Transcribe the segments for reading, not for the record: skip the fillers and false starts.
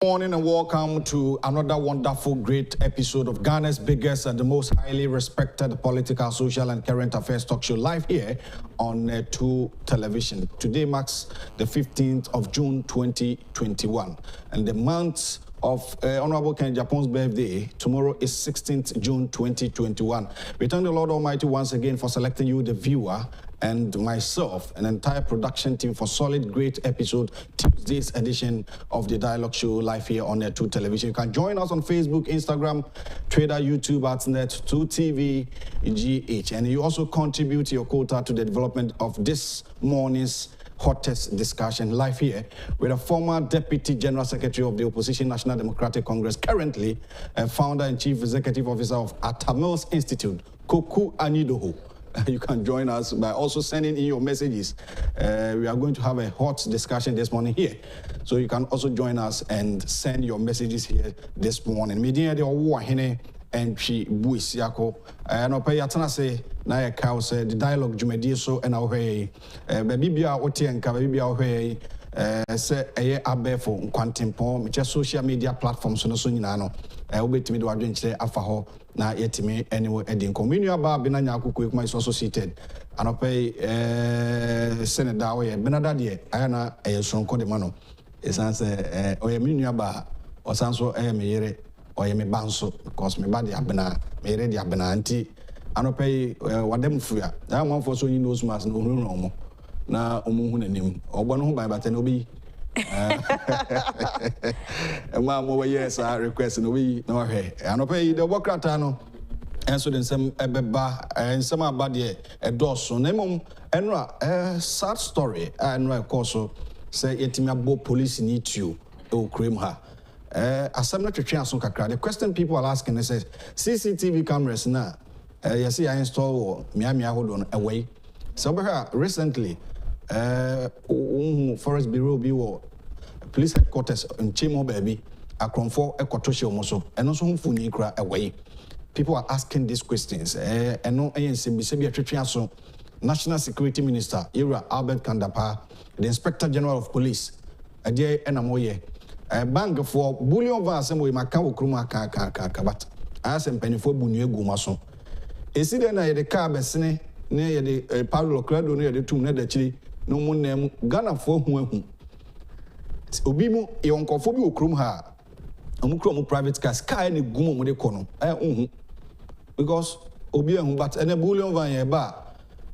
Morning and welcome to another wonderful, great episode of Ghana's biggest and the most highly respected political, social, and current affairs talk show live here on 2 Television. Today marks the 15th of June 2021, and the month of Honorable Ken Japon's birthday. Tomorrow is 16th June 2021. We thank the Lord Almighty once again for selecting you, the viewer, and myself, an entire production team for solid, great episode, Tuesday's edition of the Dialogue Show live here on 2 Television. You can join us on Facebook, Instagram, Twitter, YouTube, AtNet, 2TV, GH. And you also contribute your quota to the development of this morning's hottest discussion live here with a former Deputy General Secretary of the Opposition National Democratic Congress, currently a founder and Chief Executive Officer of Atta Institute, Koku Anyidoho. You can join us by also sending in your messages. We are going to have a hot discussion this morning here. So you can also join us and send your messages here this morning. Media de owo hene and she buis yako. No pay atana say na ya ka say the dialogue jumedi so and away. Baby bia oti enka baby bia away. Say eye abefo nkwantempo me social media platforms no so nyina no. Obetimi do adwenkyere afa ho na yetimi anyway edin community aba be na nyakoku kuma is associated anopay senator we benada de ayana sonko de mano esanse oye minu aba osanso me yere oye me banso because me ba de abena me yere de abena anti anopay wadem fuya na manfo so yin nose mask no hunu no mo na omuhu nanim ogbo no ho ban bata na obi ma mo yes request no we no he anopay the workrata no enso den sem ebeba ensem abade edoso na mom enra sad story enra koso say yetimi abo police need you o cream ha asem na twetwe aso kakra. The question people are asking is CCTV cameras na you see I install miami ahodo away so recently Forest Bureau bi wo police headquarters in Chimo baby akromfo ekotoshe omoso eno so humfuni kra away. People are asking these questions. No ANC National Security Minister Ira Albert Kandapa, the Inspector General of Police, a day and a moye. A bank for bullion vasem we Macau Kruma kaka, but I asked him penny for Bunye Gumaso. Is it then the car besine near the Pablo Crado near the tomb near the chili, no more name Ghana for whom Obimu, Yonkofobio Krumha, Omukromo private car, sky and gumo de kono. Because obian but any bullion van ba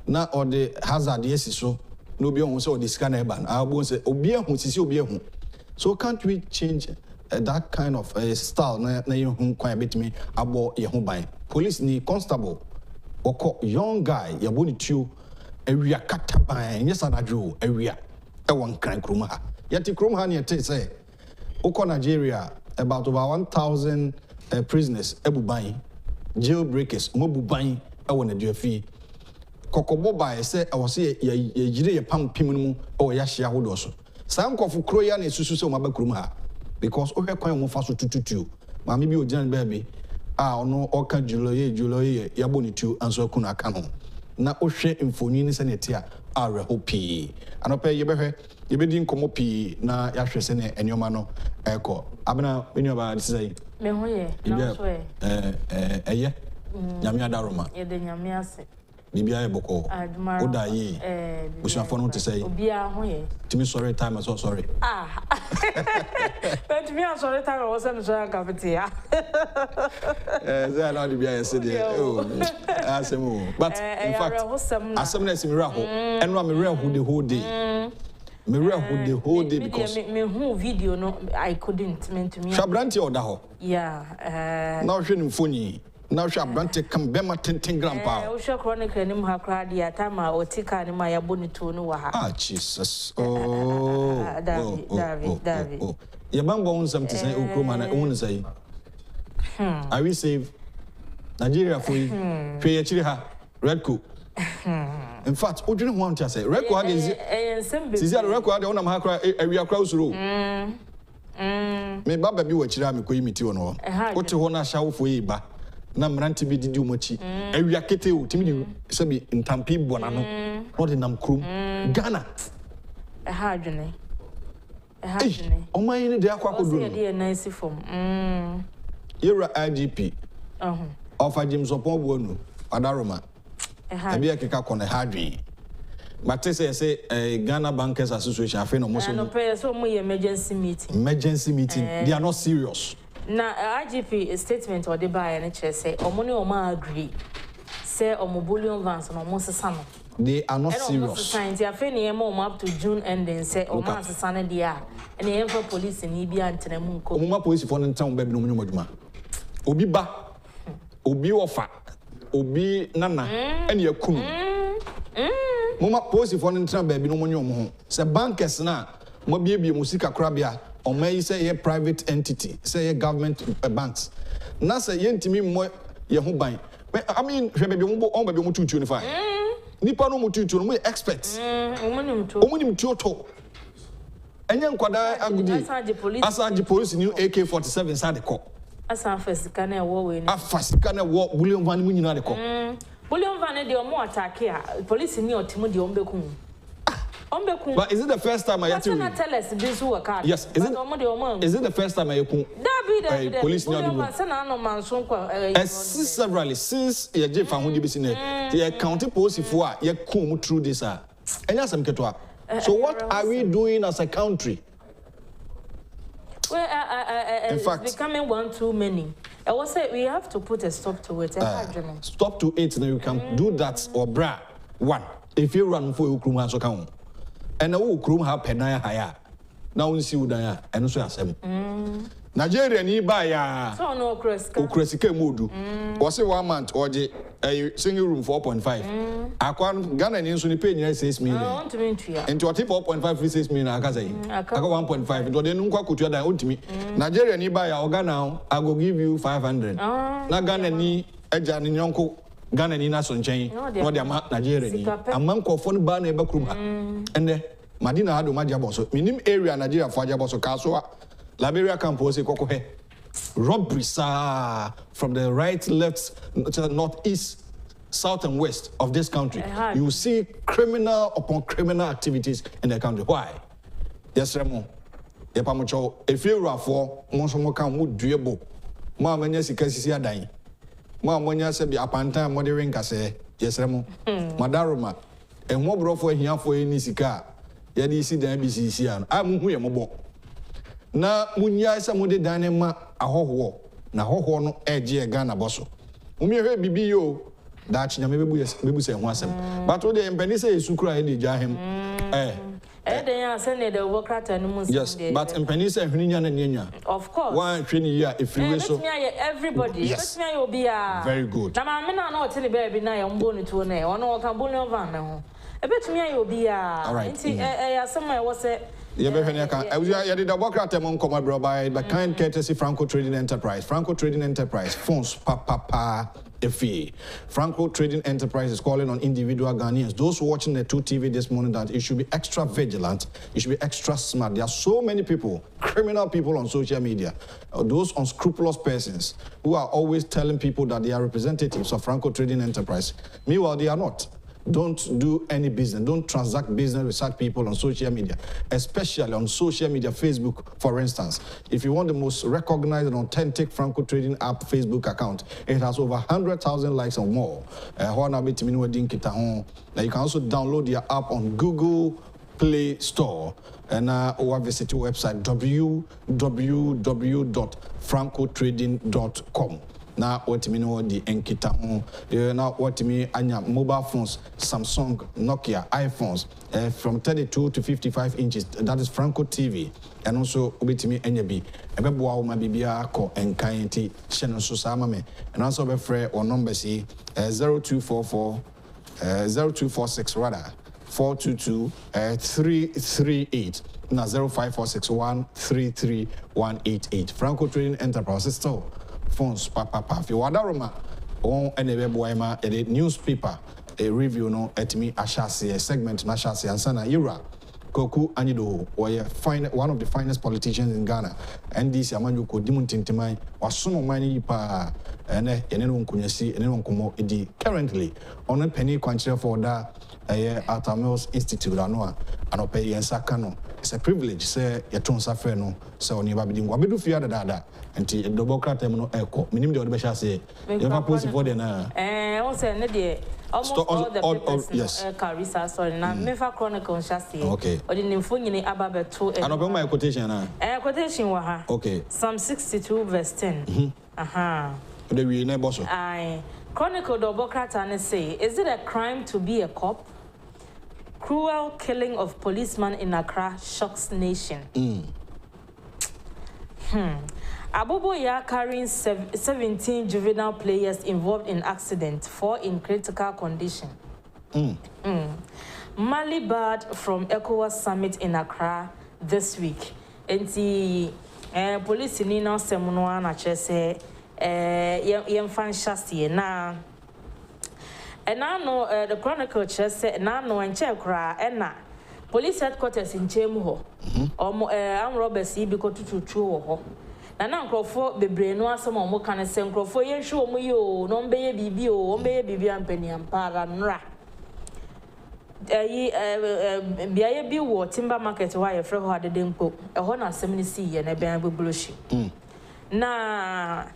na or the hazard yes so no be on so the scanner ban I won't say obian who sisi obian. So can't we change that kind of style na you quite bit me abo ye ban police ni constable or young guy ya boni tu area kata ban yes anadwo area e won kan kroma ha yati kroma ha ne say oko Nigeria about over 1,000 prisoners ebuban jailbreakers mobuban ewo na duafi kokobo ba say I was say ye pam pim mu o ya hia hodo so san kofu kro ya na susu se o maba krom ha because o hwe kwan mo fa so tututu ma me bi o gian ba bi ono oka julo ya boni tu anso akunu aka no na o hwe mfoni ni se ne tia areho pii anope ye behwe ye bedi nkomo pii na ya hwe se ne enioma no eko abena menyo ba disai me ho ye na so eye nyame adaroma ye de nyame ase bibia e boko oda yi usuafo no te say obia ho ye timi sorry time so sorry but me sorry time was am so captain ya they not bibia ye say asemu but in fact asem na simira ho eno me re ho the whole day me re ho the whole day because me who video no I couldn't meant to me Shabranti oda ho yeah now hwe mfoni now Shabranti come be ma 10 grandpa o hwe chronic anim ha kra dia time a otika ni ma ya boni to no wa ha Jesus David ye bambo on something say okroma na won say are we save Nigeria for you hwe ye chiri ha red cook in fact odwene ho antia say red cook is sisi red cook dey onam ha kra awia kra usuro me baba bi wa chiri am ko yimiti wono wote ho na hya wofo yi ba na mranti bi didi umochi awia kete o timi di sebi ntampi bona no no de nam krum Ghana ha adwene Oman de akwakodo. Say nice form. Yera IGP. Offer James upon Wonu, Adaroma. Ebi akeka kone hadwi. But say Ghana Bankers Association I no most. No pay so mo emergency meeting. Emergency meeting. They are not serious. Na IGP statement or the buy and say omoni oma agree. Say omo bullion vans no mo sesa no. They are not serious. Science ya fe ne mo up to June ending say o man sesa na dia. And the for police ni bia ntena mu nko. Omo police for ntan ba bi no mo nyuma. Obi ba. Obi ofa. Obi nana. Ene yakunu. Mama police for ntan ba bi no mo nyoma ho. Say bankers na mo bie musika krabia. Or may say a private entity, say a government banks. Na say yentimi mo ye ho ban. I mean, baby mo on baby mo 225. Nipa no mo 225 no experts. Omonim to. Enya nkwada agudi. Asaje police new AK47 sa de ko. Asa fasika na wo we ni. Afasika na wo bullion van mu nyina de ko. Bullion van de omo attack a police ni otimo de ombeku. But is it the first time I hear you? Yes, is it the first time I hear police severally since you have found the county police for you come through this. So what are we doing as a country? Well, in fact, it's becoming one too many. I was say we have to put a stop to it. Stop to it, and you can do that or bra one. If you run for your crew, so count. And the whole crew have penaya higher. Now we see Udaya and so as Nigeria ni ya. So no Okresike modu. Was it 1 month or the single room 4.5. Akwan Ghana ni so ni pay near 6 million. I want to mean to you. Into a tip 4.5 free 6 million akazai. I got 1.5. Into the nunkwa kutua da ultimate. Nigeria ni ya Ghana I go give you 500. Na Ghana ni eja ni nyonko Ghana ni na sonchen no de ama Nigeria ni amam kofo no ba na eba krum ha ene madina hado maja boso minim area Nigeria for aja boso kaso Liberia campus kokko he robbery from the right left north east south and west of this country you see criminal upon criminal activities in the country why yes remo ye pamocho efiura for mo so mo kan mo duebo mo amanya sika sisi adan ma monya se bi apanta modern kase yesremo madaroma enwo brofo ahiafo ni sika ya di si dan BCC an amuhu ye mobo na munya se mode dan ma ahoho na hoho no eje Ghana boso umi hwe bibi yo da chinya mebu se ho asem but o de empani se esukura e di jahem yes, but in Penisa and Hunian, of course, 1 year if you so everybody, yes, very good. Now, I'm not telling baby now, I'm going to a one or Cambodia van. A bit me, I will be all right. Somewhere was it. I did a work at among Comma by the kind courtesy Franco Trading Enterprise. Franco Trading Enterprise, phones, papa, FE. Franco Trading Enterprise is calling on individual Ghanaians. Those watching the 2TV this morning that you should be extra vigilant, you should be extra smart. There are so many people, criminal people on social media, those unscrupulous persons who are always telling people that they are representatives of Franco Trading Enterprise. Meanwhile, they are not. Don't do any business. Don't transact business with such people on social media, especially on social media, Facebook, for instance. If you want the most recognized and authentic Franco Trading app Facebook account, it has over 100,000 likes or more. Now you can also download your app on Google Play Store and or visit your website www.francotrading.com. Now what me know the enkita now what me anya mobile phones Samsung Nokia iPhones from 32 to 55 inches that is Franco TV and also obetimi enyabi ebeboa ma bibia ko enkan ti hye so sama me and also be free or number see 0244 0246 rather 422 338 na 0546 133188 Franco Trading Enterprise store phones papa fi wadaroma on enebe boyma e newspaper a review no etimi ashase segment na ashase ansana ira Koku Anyidoho one of the finest politicians in Ghana NDC amanyu ko dimuntintimai wasono mani pa ene no nkunyasi ene no nkomo edi currently on penny kwanchire for da Atta Institute ano anope yensa kano it's a privilege say you ton safre no say oni ba bidin wabedu fia dada enti double cratem no eko minim de odbe sha say you never post for there na on say ne de almost all the papers yes carissa sorry na mefa chronicle sha say okay odi nimfo nyine ababeto anope my quotation na quotation wa ha okay Psalm 62 verse 10 aha the we na boso ai chronicle double cratem say is it a crime to be a cop? Cruel killing of policeman in Accra shocks nation. Aboboya carrying 17 juvenile players involved in accident, 4 in critical condition. Mali barred from ECOWAS summit in Accra this week. And the police in Nina Semunoa na chese yemfan shasti na. And I know the Chronicle just said, and I know and check and police headquarters in Chemuho. I'm Robert C. because to true. And I'm for the brain was some more kind of same for you show me you, no baby, baby, and penny and paranra. Be a war timber market why a friend had a dimpo, a honor 70 and a bamboo blush. Now.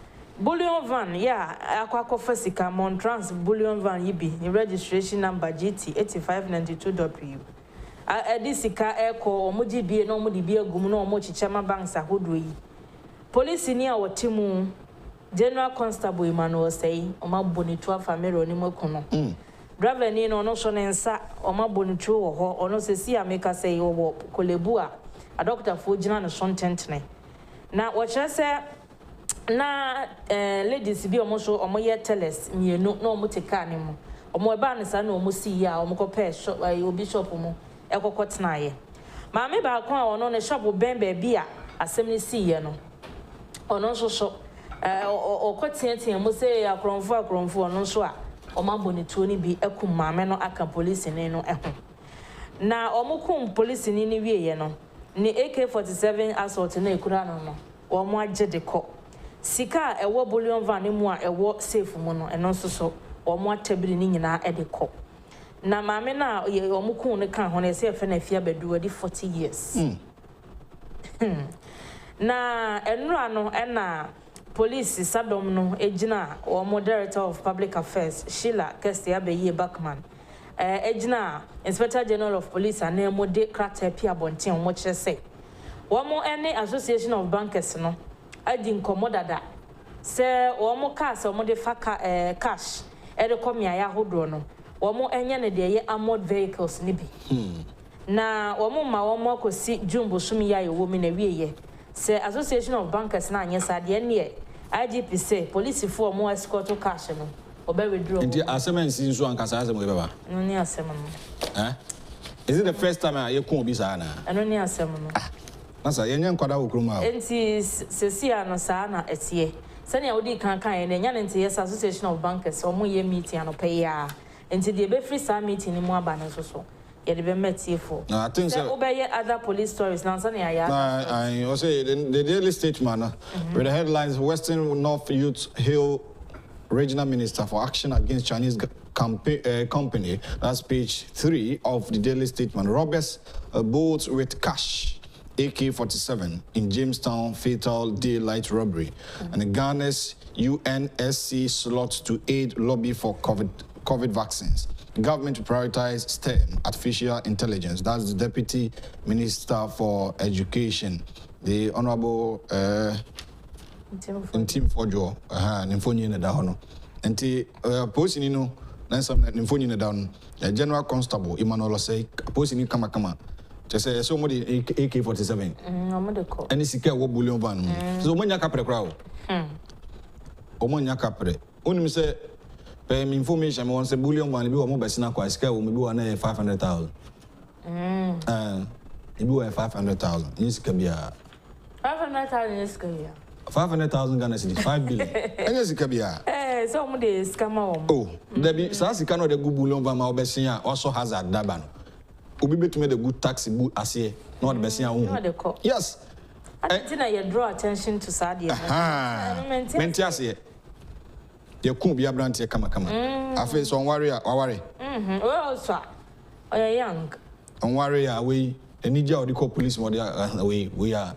Bullion van, yeah, Aquaco Fesica Montrans Bullion van Yibi, the registration number GT 8592W. Adisica Echo, Moji be no Modi be a gumno, Mochi Chama Banks a hoodway. Police near our Timu, General Constable Emmanuel say, Oma Bonitua Famero Nimocono. Driver in or no son and sa, Oma Bonitu or no see a maker say, or Colebua, a doctor for General Son Tentne. Now, what I say. Na ladies bi omo ye tellers mienu no omo teka ne mu omo eba ne sa na omo si ya omo ko pe shop obi shop mu ekokotena ye ma me ba kwa ono ne shop ben ba bi a asem ne si ye no ono so okotiatia mo se akronfo ono so a omo abonituo ni bi ekum ma me no aka police ne no eho na omo kum police ni wie ye no ni AK47 assault na ekura no omo agye de ko Sika ewo bullion van mu a ewo safe mu no eno so omo atabiri ni nyina e de ko na maame na omo kun ne kan ho na se efe na afia bedu adi 40 years na enura no na police sadom no ejina omo director of public affairs Sheila Kestia Beye Backman ejina inspector general of police and emo de krata pia bonten omo kire se omo any association of bankers no adi nkomodada se omo cash omo de fa cash e de come ya hodo no omo enye ne de ye armored vehicles ni bi na omo ma omo akosi jumbo sumi ya yewo mi na wieye se association of bankers na anya sade ne IGP say police for omo escort cash no obe withdraw nti asemensi nso ankasa asem beba no ni asem no is it the first time you come obi sa na no ni asem no Nasa yenye nkwada okruma enti sesia no saa na etie sene odi kan ene nya nti yes association of bankers omo ye meeting anope ya enti de be free sa meeting ni mu aba no so ye de be metie for na I think so obeye other police stories na sene ya I also the daily statement with the headlines Western North Youth Hill Regional Minister for Action Against Chinese Company. That's page 3 of the daily statement. Robbers boats with cash. AK-47 in Jamestown fatal daylight robbery. And Ghana's UNSC slots to aid lobby for COVID vaccines. The government to prioritize STEM, artificial intelligence. That's the Deputy Minister for Education, the Honorable Ntim Fojo. Nimfonyi ne da hono. Nti posini no nansam nimfonyi ne da no. General Constable Emmanuel say posini kama. Just say so much AK-47. I'm the call. Any sika wo bullion van. So when you capre crowd. When you capre. Only me say pay me information. Me want say bullion van. Be wo mo besina kwa sika wo me be wana 500,000. Be wo 500,000. Ni sika bia. 500,000 ni sika bia. 500,000 Ghana cedis 5 billion. Any sika bia. So mo de sika ma wo. Oh, there be sa sika no de go bullion van ma obesia also hazard daba no. Obi betume the good taxi bu ase na the besia hu. Yes. Until you draw attention to Sadia. Menti ase. Ye kun bi abrante kama. Afi so worry. Well, so young. On worry we Enija or the call police we are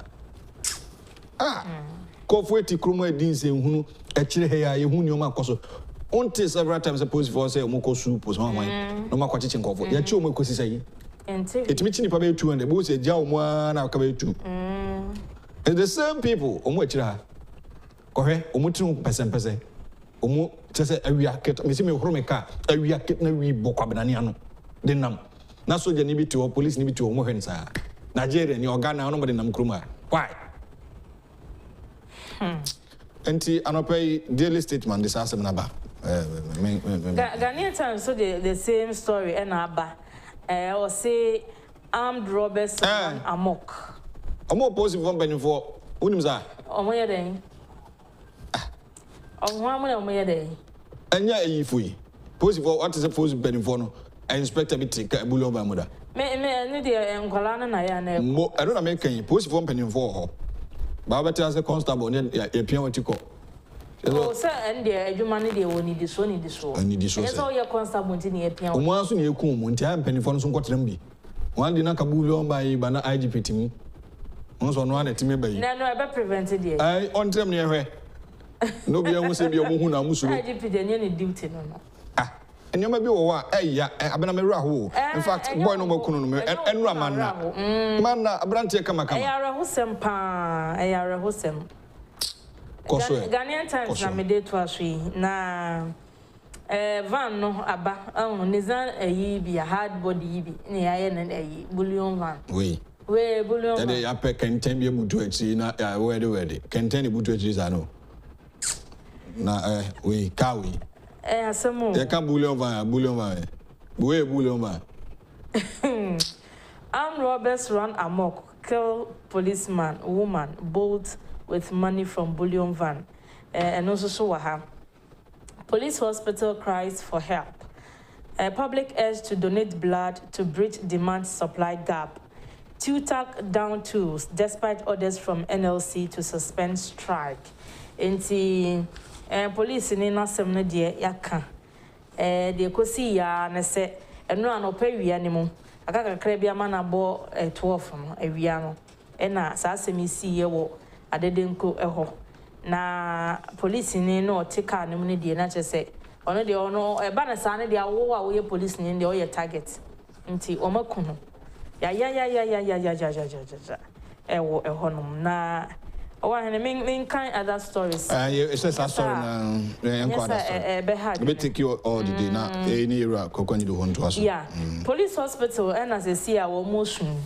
Kofu eti kromo edinse hunu echire he ya yehu nyoma koso onte several times suppose for say omoko soup so man no makwa chichi nkofo ya chi omokosi sai etimi chi nipa be 200 bo se ja omo na ka be 2 and the same people omo echire ha kohwe omo tinu pese omo chese awia ket me si me horo me ka awia ket na wi bokwa benane ano de nam na soja ni bi to police ni bi to omo hwen sa Nigeria ni organa no de nam kroma why Enti anopay daily statement this asem na ba. Ghanaian Times so the same story and aba. Or say armed robbers amok. Omo positive from benefo. Unim za? Omo ye den. Omo ye den. Anya eyifui. Positive what is a positive benefo no? I inspect a bit take bully over mother. Me ni de enkwala na ya na. Mo I don't make kan positive from benefo ho. Baba tell us a constable ne e pian watiko. Oh sir and the adwuma ne de woni di so ni di so. Ani di so. So ye constable nti ne e pian. Omo aso ne eku mo nti am penifo no so nkotram bi. Wan di na kabuli on ba yi ba na IGP timi. Won so no an timi ba yi. Na no e be prevented there. Ai on trem ne ehwe. No bi ehun se bi omo hu na musuro. IGP de ne duty no. Enyoma bi wo wa abena me raho in fact boy no makunu no enura manna abrante kama eyara hosem pa eyara hosem koso Ghanaian Times na me dey to asui na van no aba nizan ayi bi hard body bi ne yaye na ayi bullion van we bullion van ya pe kenten bi butu achi na wede kenten butu achi za no na we kawi asemo ya kan bullion van we bullion van armed robbers run amok kill policeman woman bolt with money from bullion van and also so police hospital cries for help public urge to donate blood to bridge demand supply gap TUTAC down tools despite orders from NLC to suspend strike police ni na sem no de yaka de kosi ya na se eno anopawia ni mu akakakra bia ma na bo 12 no awia no na sa asem isi ye wo adedenko eho na police ni no tika ni mu ne de na chese ono de ono eba na sa ne de awo a wo ye police ni de o ye target nti o makunu ya ewo eho no na oh, and I kind other stories. It's a story now. Yes, take you all the day now. Any era, Anyidoho to us. Yeah, police hospital, and as I see our motion,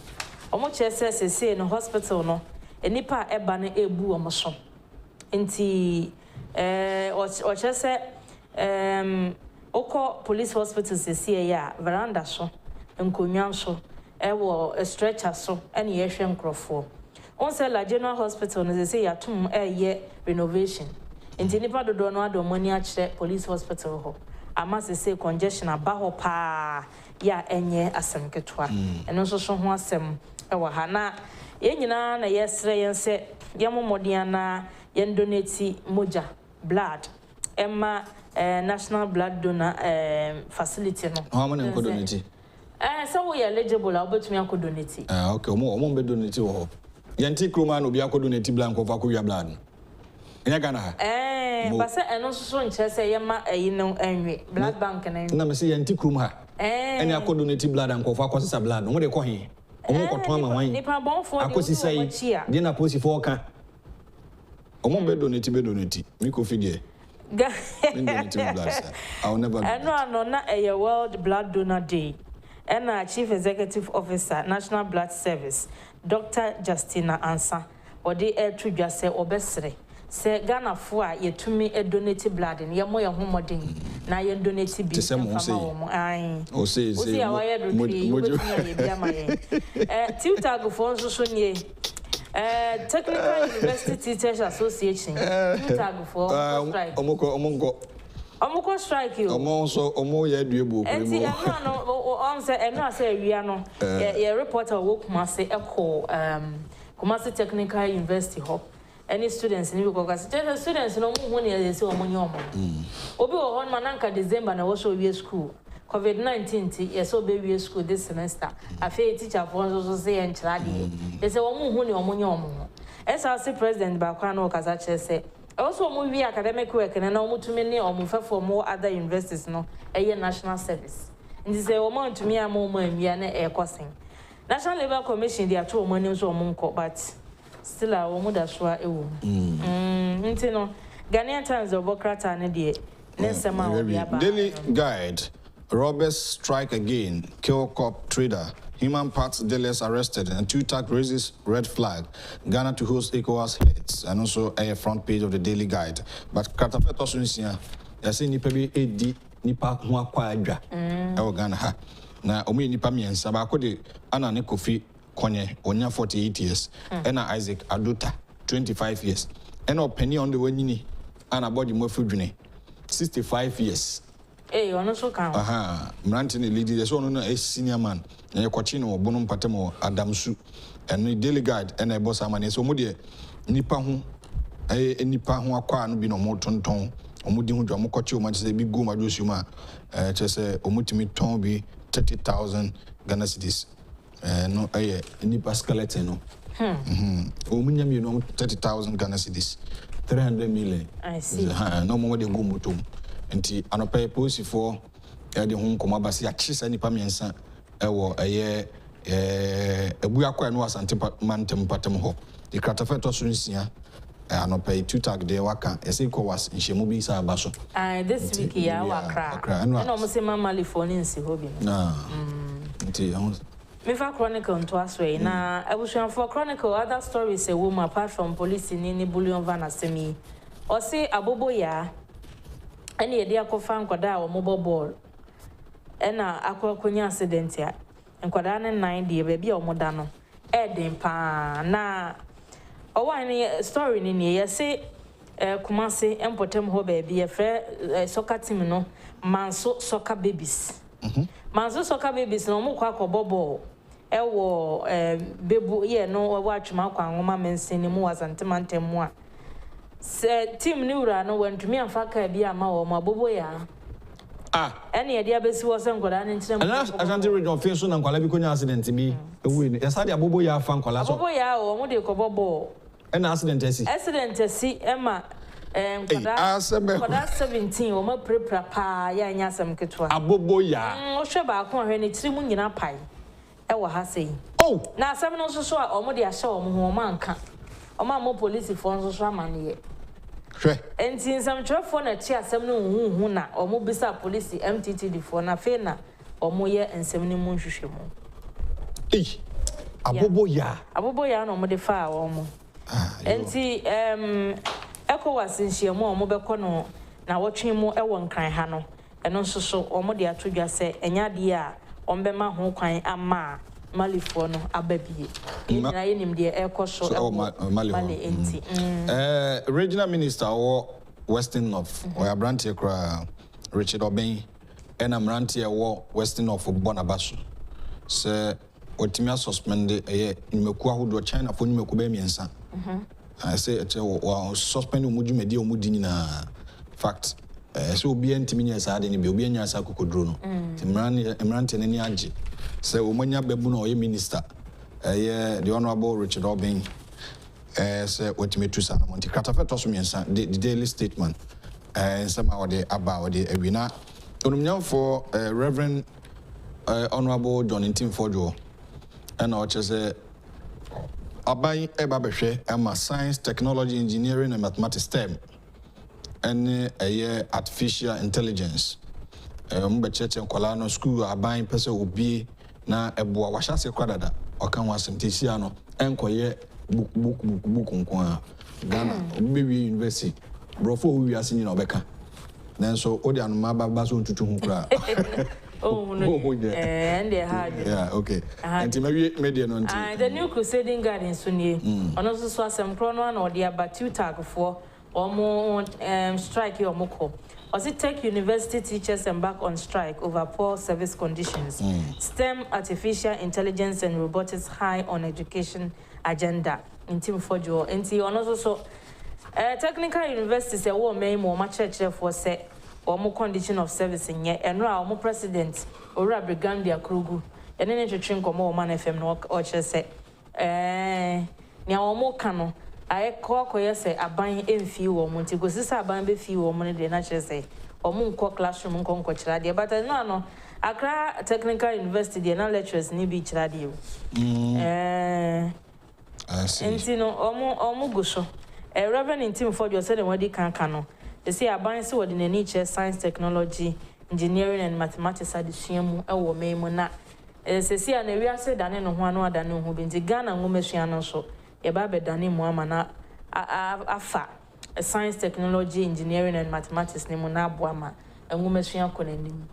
almost as say in a hospital, no, a nipa ebane ebu or motion. Inti, or just say, Oko police hospital, say, ya, veranda so, and kunyan so, a stretcher so, any Asian crowd. On say la general hospital no say ya tum ye renovation enti nipa dodo no ado money a kire police hospital ho ama say congestion aba ho pa ya enye asem ketwa eno so ho asem e wa ha na ye nyina na yesre yense yemomodian na yen donate moja blood emma national blood donor facility no how many ko donate so we eligible obetumi akodonate okay omo be donate ho yanti kroma no bia kodo neti blanco fa ko wia blood enya gana ha ba se eno so nche se yema ayi no anwe blood bank na me se yanti kroma ha enya kodo neti blood anko fa ko sesa blood mo de ko he omo ko to ama wan nipa bonfo de akosi sai de na posi fo ka omo be donate mi ko figure I'll never no na a World Blood Donor Day and Chief Executive Officer National Blood Service Dr. Justina Ansa or the air to just say obesre say Ghana for ye to me a donate blood and ye moya homodin na ye donate bi o say TUTAC for so nye Technical University Teachers Association TUTAC for strike omoko strike you omo ye duebu okure no on say eno say awia no ye reporter wo Kumasi eko Kumasi Technical University hop any students ni because students no mu hu ne say omo nye omo obi wo hon mananka December na wo so wie school COVID-19 ti yes obewie school this semester afi teacher for so say en chirade they say omo hu ne omo nye omo SRC president ba kwa na okasa che say also omo wi academic work na omo tumi ne omo fefo mo other universities no eye national service ndi say omo ntumi am omo anwia na e kosen National Labour Commission they ato omo nim so omo nko but still a omo da so a ewo nti no Ghanaian Times obokrata ne de Daily Guide, robbers strike again, kill cop trader, human parts dealers arrested, and 2 tag raises red flag. Ghana to host ECOWAS heads, and also a front page of the Daily Guide. But Katafeto Sunisia, I see nipa be edi nipa hwa kwadwa. Ghana ha. Na omi nipa miensa ba kode ana ne Kofi Konye onya 48 years, ena Isaac Aduta 25 years. Ena penny on the wenini ana body mo fudwene 65 years. Hey, ono so kan. Mranti ne leader so no a senior man. Na yekochi no bonum patemo Adamsu. And Daily Guide and a boss amane so mo de nipa ho nipa ho akwa no bi no mo tonton. Omudi hu dwa mo kochi o ma se bi go ma do suma. Chese omutimi ton bi 30,000 Ghana cedis. No nipa skeleton no. Omunya mi no 30,000 Ghana cedis. 300 million. I see. No more de go mutum. Enti anopa police for de ho nkoma basi achisa nipa miensa ewo ebu akwa no asante mantem patem ho. The Kratafeto so nsia anopa 2 tag de waka ese ko was nhemu bi sa abaso. This week ya wakra. Na omo se mama lifoni nsi ho bi. Enti Mefa Chronicle to us way. Na ebusuan for Chronicle other stories a woman apart from police ni bullion van asemi. O say abobo ya ene ye dia kofa nkwada o mobile ball. Ena akokonya accident ya. Nkwada ne 9 die be bia o moda no. Den pa na o wan story ni ye say Kumasi empotem ho be bia fre soccer team no Manso Soccer Babies. Manso Soccer Babies no mo kwa ball. Ewo bebu ye no wa atwuma kwa nwoma menseni mu wazantemantem mu a se team ni wura no wantumi amfaka bia ma wo mabobo ya ene ye dia besi wo se nkoda ne ntire mu Ashanti region fe so na nkwala bi konya accident bi ewu ni yasa dia bobo ya fa nkwala so bobo ya o mo de ko bobo ena accident esi ema nkoda 17 wo ma prepare pa ya nya asem ketwa abobo ya o hwe ba ko hwe ne tiri mu nyina pai ewa ha sei na asem no so a omo de ahye omo ho omo anka omo amo police fo nso so amane ye hwe enti nsam twefo na chi asem no hu na omo bisa police MTT fo na fe na omo ye nsem ni mu nhwehwe mu abobo ya na omo de fa omo enti ECOWAS nhyiamu omo beko no na wotwe mu ewo nkran ha no eno nso so omo de atodwa se enya de a ombema ho kwan ama malifo no ababie na yenim de ekoso mali enti regional minister or Western North or Abrantie kra Richard Oben ena Mrantie wo Western North Bonabaso se otimia suspend nimeku ahodo China fo nimeku ba miensa I say wa suspend omudumedi omudini na fact so obi antimi nya sa ade ne bi obi anya sa kokodro no Mrantie ne ni age se omanya bebu na oye minister the honorable Richard Oben se otimetu sa na monti Kratafeto so miensa the daily statement nsema ode aba ode awina onumnyam for Reverend honorable John Ntimfojo and o chese abai eba behwe ama science technology engineering and mathematics STEM and artificial intelligence mbecheche nkwala no school aban pese obi na eboa wahase kwadada okan wasentesi ano enkoye book nko Ghana obi university brofo wi asinyi na obeka nanso odi anuma baba so ntutu hu kra and they had okay and media no the new crusading garden sunie ono so asem kro no na odi aba two tag for omo strike your moko was it Tech University teachers embark on strike over poor service conditions STEM artificial intelligence and robotics high on education agenda in team for jo enti ono so technical universities e wo mai mo ma church for say omo condition of service nye enro a omo president Ora Brigandia Koku ene ne twetwe nkomo o man FM no o kire se nia omo ka no aye kokoye se aban emfi wo mo nti gosisa aban be fi wo mo ne de na kire se omo nko classroom nko kira de but no Accra Technical University de na lectures ni bi kira de I see. Nti no omo go so Reverend Tim for you said what kan no they say aban se wo de na nature science technology engineering and mathematics adesua mu ewo memu na sesi a na wi ase dane no ho anu adane ho bi nti Ghana ngomesua no so e ba be dane mu ama na afa science technology engineering and mathematics ne mu na abo ama ngomesua konanim.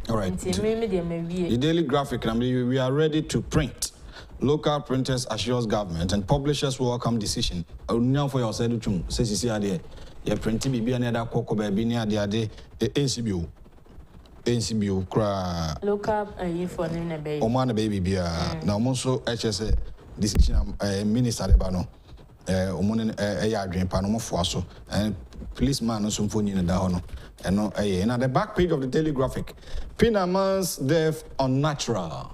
All right. The Daily Graphic, we are ready to print. Local printers assures government and publishers welcome decision. Now for your side to say see there. You print be any other Koku baby near the NCBO cra local for name baby. Oman baby be now also HS decision minister ebano omon adwen pa no mofo aso and policeman no so mfoni na da no eno and at the back page of the Daily Graphic, Pinaman's death unnatural.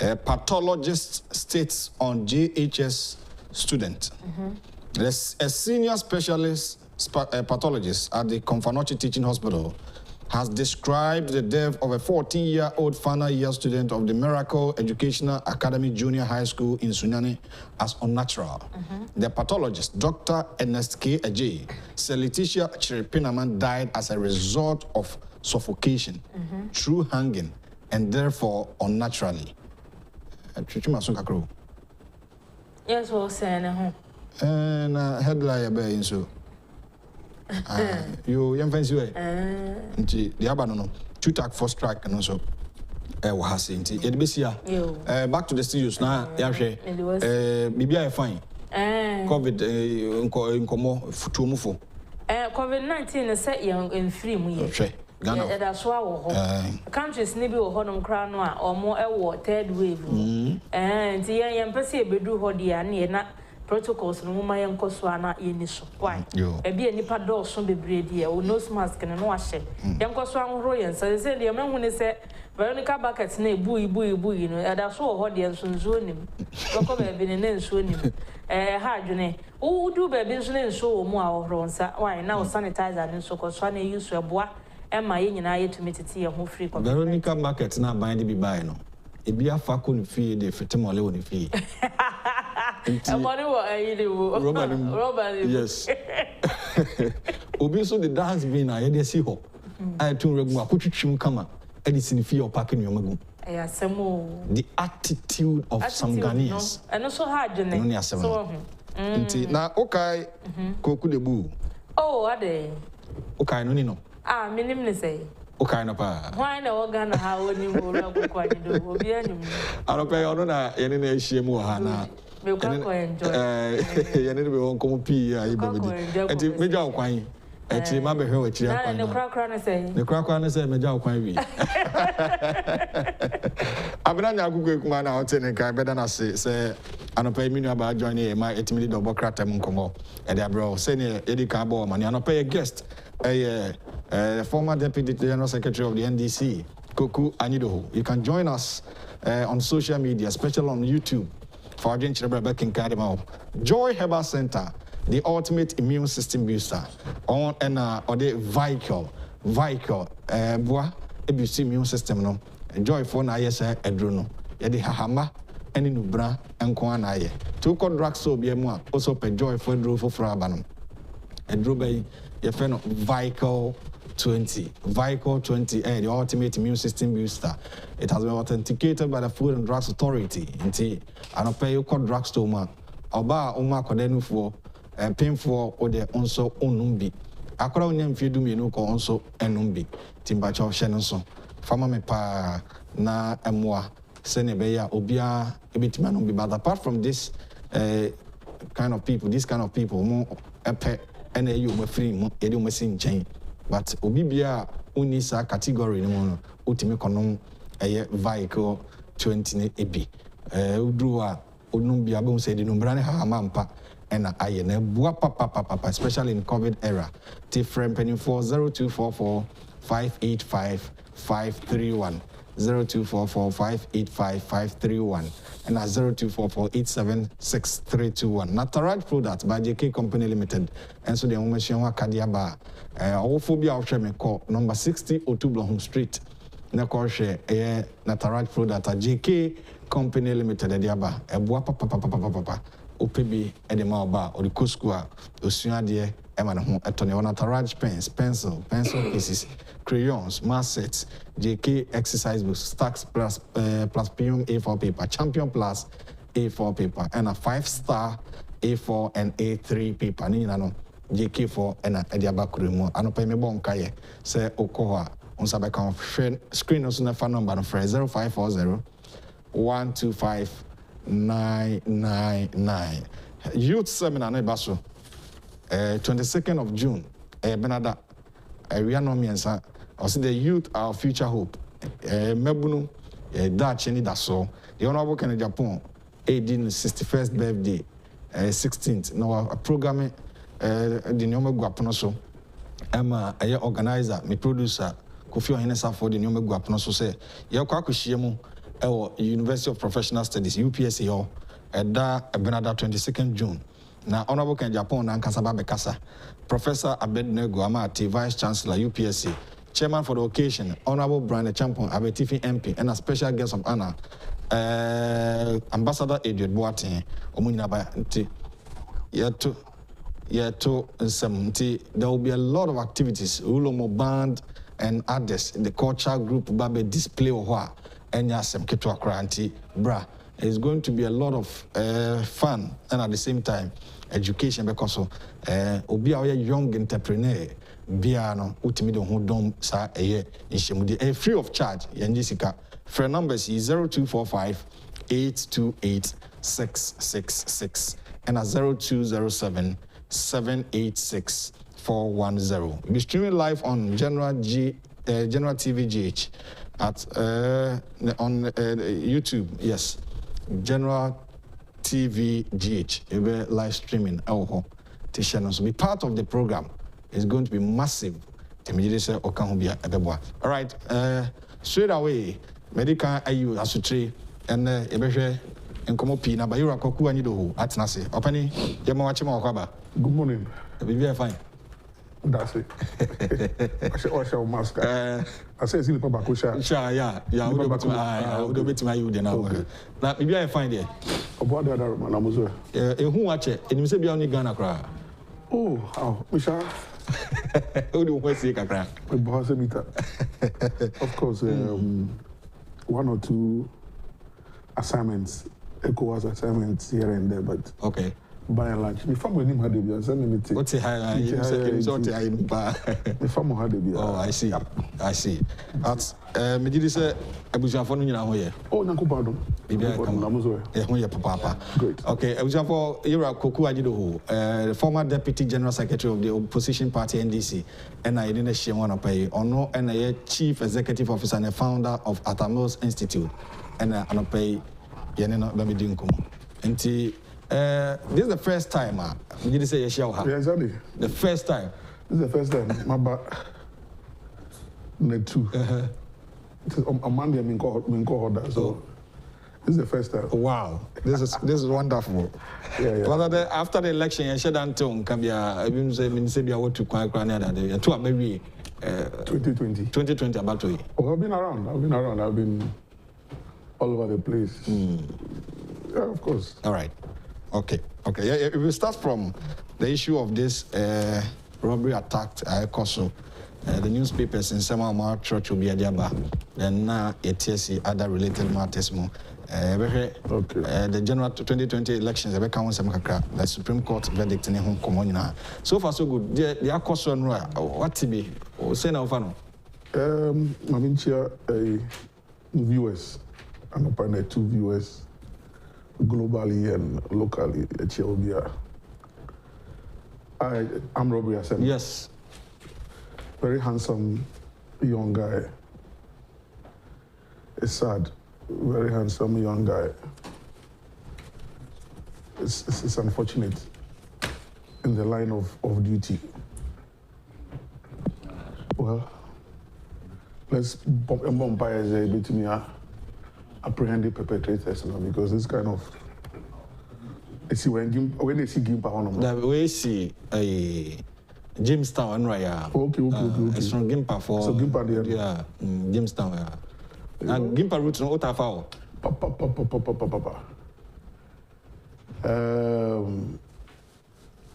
A pathologist states on JHS student. A senior specialist pathologist at the Konfanochi Teaching Hospital has described the death of a 14-year-old final year student of the Miracle Educational Academy Junior High School in Sunyani as unnatural. The pathologist, Dr. Ernest K. Ajay, said Letitia Chiripinaman died as a result of suffocation, through hanging, and therefore unnaturally. Yes, well, saying and headline so. You young fancy way. The abandon 2 tag 4 strike and also was back to the studios now. Maybe fine. COVID COVID-19 is set young and free. That's why countries maybe honum crown or more third wave. And the young person be do hodi and protocols no ma yanko so ana yeni so why e bia nipa do so bebre dia o nose mask na no ahye yanko so anhoro yen say de mahu ne say Veronica bucket na ebu no ada so ho de nsonzo nim bako be bi ne nso nim ha adwene wo du be bi nso ne nso o mu a ohoro nsa why na o sanitizer ne nso ko so na use eboa e ma ye nyina ye tumetiti ye ho free ko Veronica bucket na ban de bi bai no e bia fa ko ne fie de fetemole woni fie Robert. Yes. Obi so the dance bin na ye see ho. I tun regu akotwitwim kama edison fee or parking your magu. The attitude of some Ghanaians. And also hard journey. So na okay Koku de bu. Oh, ade. Okay no ni no. Ah, minim ne say. Okay no pa. Why na Ghana ha woni mo ra Koku Anyidoho obi anim. Anope ono na ye ne na ehie mu ha na. Me kwa enjoy. Ye ne be won komo pi ya ibo be. Enti meja okwan. Eti ma be hwe wachiri akwan. Na ne krakra ne say. Ne krakra ne say meja okwan wi. Abena nya gugu kuma na hote ne kan beda na se anopa mi nua ba join e ma etimi do bokra tem nkomo. E dey bro say ne e di kan bo ma ne anopa ye guest former Deputy General Secretary of the NDC, Koku Anyidoho. You can join us on social media, especially on YouTube. For Joy Herbal Center, the ultimate immune system booster on or the vehicle boa abuse immune system no Joy for na yes edruno yedi hahama eni nubra enko anaye to call drug so be mu also pe Joy for edru for abanom edru bay ye fe no vehicle 20 the ultimate immune system booster. It has been authenticated by the Food and Drugs Authority. Inti anope you call drugstore ma oba uma kodenu for painful or the onso onumbi akora onya mfie du mienu ko onso enumbi timbacho hye so fama me pa na emwa sene be ya obia ebetima no bi. But apart from this kind of people mo epe ene you mo free mo edi mo sin chen. But obibia unisa category no utimi konom vehicle 20 ne ebi udruwa onumbia be say de numbra ne ha mampa and aye na bua papa especially in COVID era. Different penny for 0244 585 531 0244 585 531 and 0244 876 Unauthorized product by JK Company Limited. And so the information wa kadiaba phobia call number 60 Otublahum Street. Na call share Unauthorized product at JK Company Limited diaba ebua papa opebi edema ba or the koskua osuade ema ho etone Unauthorized pens pencil cases crayons math sets JK exercise books stacks plus premium A4 paper champion plus A4 paper and a 5-star A4 and A3 paper ni na no JK4 and a ediaba kuremu anopa me bon kaye se okoha unsa be kan screen also na phone number no 0540 125 999. Youth seminar na baso 22nd of June Benada we are no miensa also the youth our future hope mebunu Dutch ni daso the honorable Kennedy Japan 61st birthday 16th no a program the nyoma guapono so ama organizer me producer Kofi Ohenesa for the nyoma guapono so say ye kwa akohie mu University of Professional Studies UPSC or Benada 22nd June. Now Honorable Ken Japan and Kasaba Bekasa, Professor Abednego Amati, Vice Chancellor UPSC, Chairman for the occasion, Honorable Brian Champon, Abetifi MP, and a special guest of honor, Ambassador Edward Boateng, Omunaba Nti. There will be a lot of activities, Ulomo Band and others in the culture group Babe display or Enyasem Ketwa Kranti Bra. It's going to be a lot of fun and at the same time education because obi a young entrepreneur biano utimido ho dom sa inshemudi free of charge yanjisika. Phone numbers is 0245 828 666 and 0207 786 410. Be streaming live on General TV GH at on YouTube, yes, General TV GH. It will live streaming. So be part of the program. It's going to be massive. All right, straight away, medical ayu asutri and ebehwe enkomo pi na bayura Koku Anyidoho atnase. Opani yema wache ma kwaba. Good morning. Be fine. That's it. I shall mask. I say, see the Papa Kusha. Yeah. Would be to my you now. Now, maybe I find it. About the other man, who watch it? And you say, be only Ghana cry. Oh, how? Misha. Who do you say, Kakra? Of course, 1 or 2 assignments, ECOWAS assignments here and there, but. Okay. By and large, my family had to be a seminary. What's a high? You said, my family had to be. Oh, I see. That's me did say Abuja for you here. Oh, Nanko pardon. Papa. Great. Okay, Abuja for Koku Anyidoho, the former Deputy General Secretary of the Opposition Party NDC, and I didn't share one of pay or no, and a Chief Executive Officer and a founder of Atta Institute, and I pay Yanina Bamidinkum. This is the first time, did you say yes, exactly. The first time. This is the first time. My back. Two. On Monday, I'm in order. So this is the first time. Wow, this is wonderful. Yeah. But after the election, you said Anton can be a what to quite granted. To maybe 2020 about to. Oh, I've been around. I've been all over the place. Yeah, of course. All right. Okay. Yeah, we start from the issue of this robbery attack. Koso, the newspapers in Semama Church will be a diaba. Then now ATSC other related matters more. The general 2020 elections, the Supreme Court verdict in Hong Kong. So far so good. The Koso and what to be? Say now, Fano. I'm here viewers. I'm upon 2 viewers. Globally and locally, I'm Robbie Assembly. Yes. Very handsome young guy. It's sad. Very handsome young guy. It's unfortunate. in the line of duty? Well, let's apprehend the perpetrators now, because this kind of when they see Gimpa on that we see a Jamestown, right? Okay. It's from Gimpa for so Gimpa, yeah, Jamestown, yeah. And Gimpa roots no Otafa.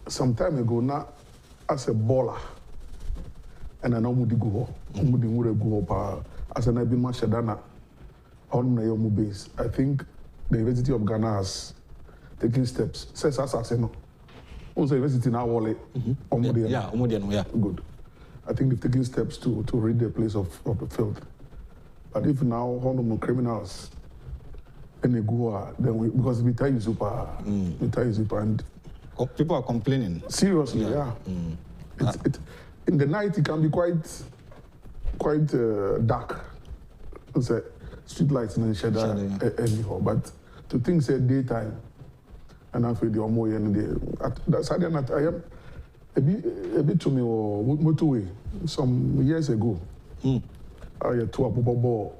Some time ago, now as a baller, and I know go as an Abi Mashadana on Nayomu base. I think the University of Ghana has taken steps. Says Assassino. Also, University now wallet. Yeah. Good. I think they've taken steps to rid the place of the filth. But if now one of criminals and they go, then because we tell you super, and people are complaining. Seriously, yeah. In the night it can be quite dark. It's a street lights in the shadow anyhow. But to think say daytime, and I feel the Omoy and that's I am a bit to me or motorway some years ago. I had to a ball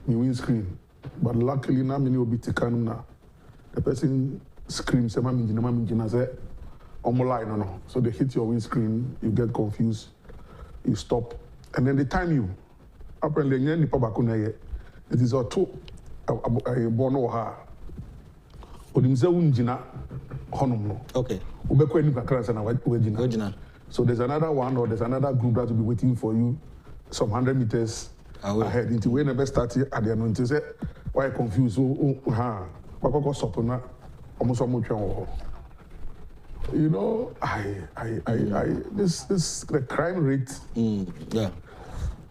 me windscreen. But luckily now many will be taken now. The person screams, say no. So they hit your windscreen, you get confused, you stop, and then they time you. Apparently, it is a two born or her. Okay. So there's another one, or there's another group that will be waiting for you some 100 meters ahead. Until we never start at the end, say, why confused? You know, this the crime rate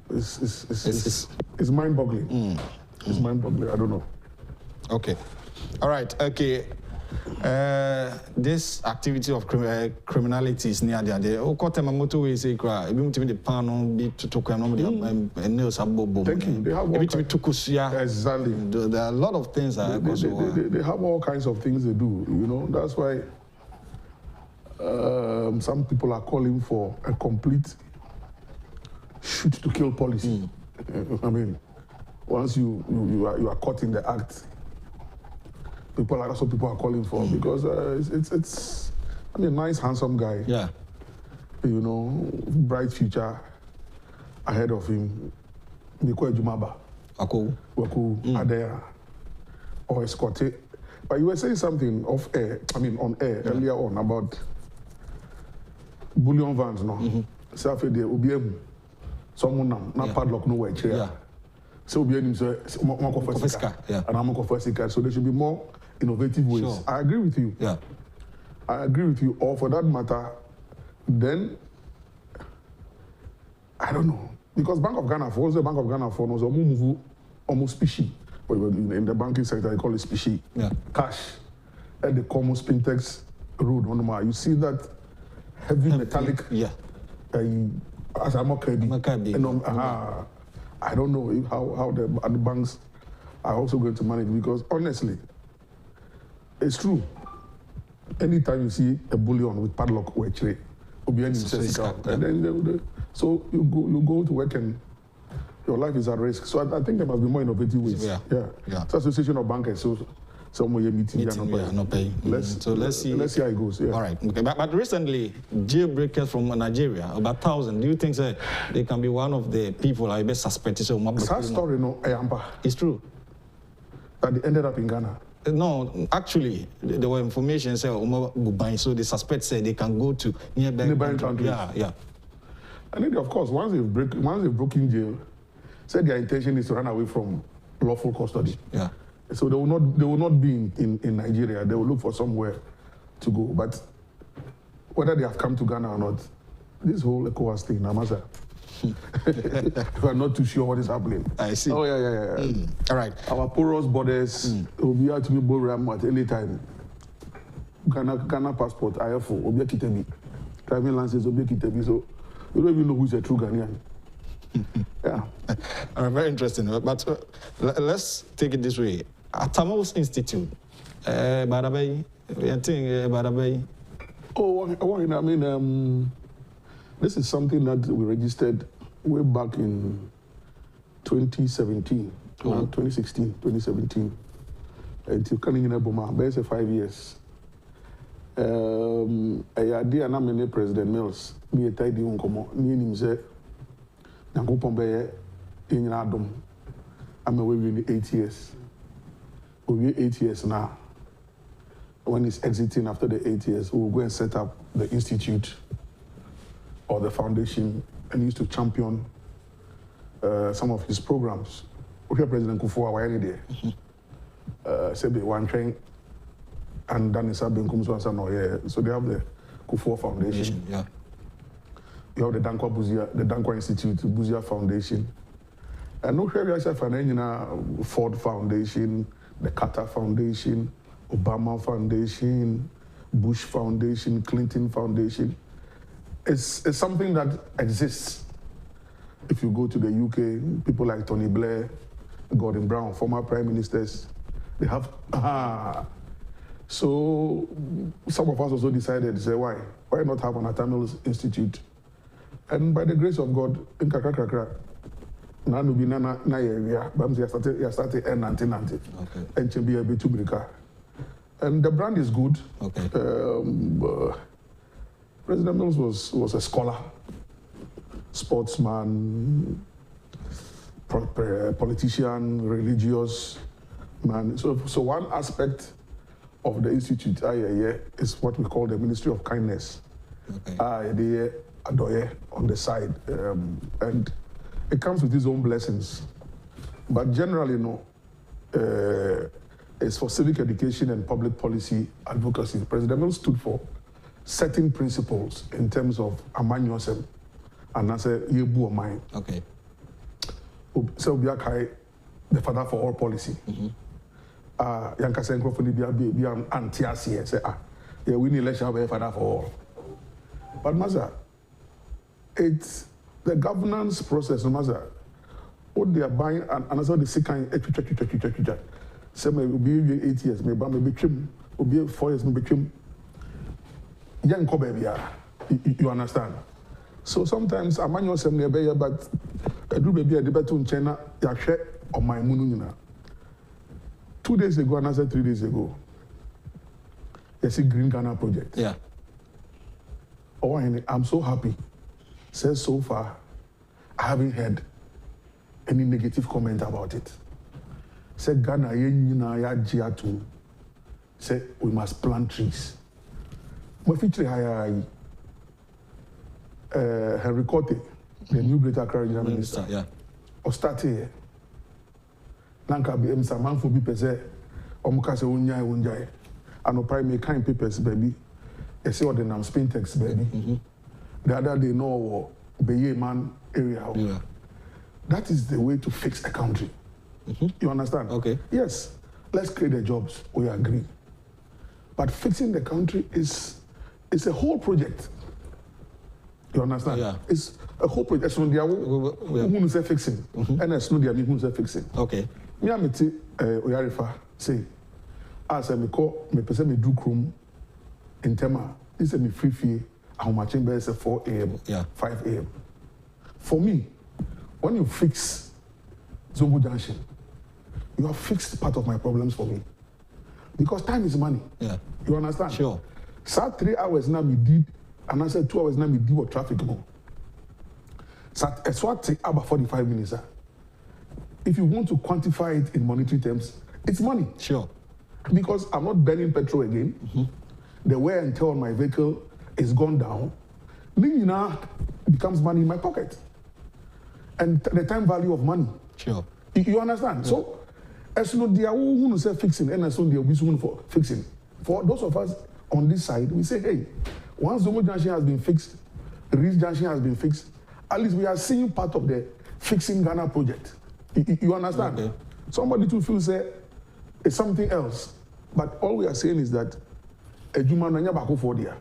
is mind-boggling. It's mind-boggling. I don't know. Okay, all right. Okay, this activity of criminality is near the day. Oh, quite a motorway say cry. Even to the panel be to talk and nails are bobo. Thank you. They have all exactly. There are a lot of things that they have all kinds of things they do. You know, that's why. Some people are calling for a complete shoot to kill policy. I mean, once you are caught in the act, that's what people are calling for, because it's I mean, nice handsome guy. Yeah. You know, bright future ahead of him. Nikwe Jumaba. Waku Adea or Escote. But you were saying something on air earlier on about bullion vans, no? So after the OBM, someone not padlock nowhere. Yeah. So OBM is and I'm so there should be more innovative ways. Sure. I agree with you. Yeah. I agree with you. Or for that matter, then I don't know, because Bank of Ghana for knows almost species. In the banking sector, they call it species. Yeah. Cash at the common Spintex road. You see that heavy metallic. Yeah. As I'm okay. I don't know how the banks are also going to manage, because honestly, it's true. Anytime you see a bullion with padlock or a tray, and then so you go to work and your life is at risk. So I think there must be more innovative ways. Yeah. So Association of Bankers, so some meeting not paying. Let's see how it goes. Yeah. All right. Okay. But recently, jailbreakers from Nigeria, about 1,000. Do you think they can be one of the people I best suspected? That story, it's true. That they ended up in Ghana. No, actually, there were information saying so the suspect said they can go to nearby countries. Yeah. And then, of course, once they've broken jail, said their intention is to run away from lawful custody. Yeah. So they will not be in Nigeria. They will look for somewhere to go. But whether they have come to Ghana or not, this whole ECOWAS thing, Namasa, we are not too sure what is happening. I see. Oh, yeah. All right. Our porous borders will be able to be born at any time. Ghana passport, IFO, Obia Kitebi. Driving license, Obia Kitebi. So you don't even know who's a true Ghanaian. Yeah. Very interesting. But let's take it this way. At Tamils Institute, Badabai, I mean, this is something that we registered way back in 2017, 2017. Until coming in Eboma, basically 5 years. I did nominate President Mills. Me a tidy uncommon. Me him say, "Nango Pombe in Adam. I'm away with 8 years. We'll be 8 years now. When he's exiting after the 8 years, we'll go and set up the institute or the foundation and he used to champion some of his programs. Okay, President Kufuor, why any day? Sebe one train and then it's been so they have the Kufuor Foundation. Yeah. You have the Dankwa Buzia, the Dankwa Institute, Buzia Foundation. And no sure we Ford Foundation, the Carter Foundation, Obama Foundation, Bush Foundation, Clinton Foundation. It's something that exists. If you go to the UK, people like Tony Blair, Gordon Brown, former prime ministers, they have, So some of us also decided to say, why not have an Atta Mills Institute? And by the grace of God, in Kakakakra, started in 1990. And Chimbi a bit too big. And the brand is good. Okay. President Mills was a scholar, sportsman, politician, religious man. So one aspect of the institute is what we call the Ministry of Kindness. Okay. On the side, and it comes with its own blessings. But generally, it's for civic education and public policy advocacy. President Mills stood for setting principles in terms of amanyosem and I say yebu mine. Okay. So Biakai, the father for all policy. Yanka Senkofoni be an anti-ASIA say we need election be father for all. But Maza, it's the governance process, Maza. What they are buying and as well the second say maybe 8 years, maybe trim, will be 4 years, maybe trim. Young baby, you understand? So sometimes a man yourself near but I do baby a debate in China, ya share on my moon. 2 days ago, and I said 3 days ago, you see Green Ghana project. Yeah. Oh, I'm so happy. Says so far, I haven't heard any negative comment about it. Said Ghana ye say we must plant trees. My feature Henry Cote, the new Greater Accra Regional Minister, yeah, or start here. Nanka be some man for be pese, or Mukase unjai, and no prime kind papers, baby. I see what the name Spintex, baby. The other day, no, Beye man area. Yeah. That is the way to fix a country. You understand? Okay. Yes, let's create the jobs. We agree. But fixing the country is a whole project. You understand? Yeah. It's a whole project. So they are who say fixing, and it's no they are who say fixing. Okay. Me amiti oyarifa say, as I me call me person me do room in Tema. This is me free fee. How much in say 4 a.m. Yeah. 5 a.m. For me, when you fix Zombo Junction, you have fixed part of my problems for me. Because time is money. Yeah. You understand? Sure. So 3 hours now me did, and I said 2 hours now me did what traffic go. So it's what take about 45 minutes. If you want to quantify it in monetary terms, it's money. Sure. Because I'm not burning petrol again. The wear and tear on my vehicle is gone down. Now becomes money in my pocket. And the time value of money. Sure. You understand? Yeah. So, as no they are who say fixing, and as no they are for fixing. For those of us on this side, we say, hey, once the junction has been fixed, the Reach Junction has been fixed, at least we are seeing part of the fixing Ghana project. You understand? Okay. Somebody to feel say it's something else. But all we are saying is that a Juma Nanya Baku for there.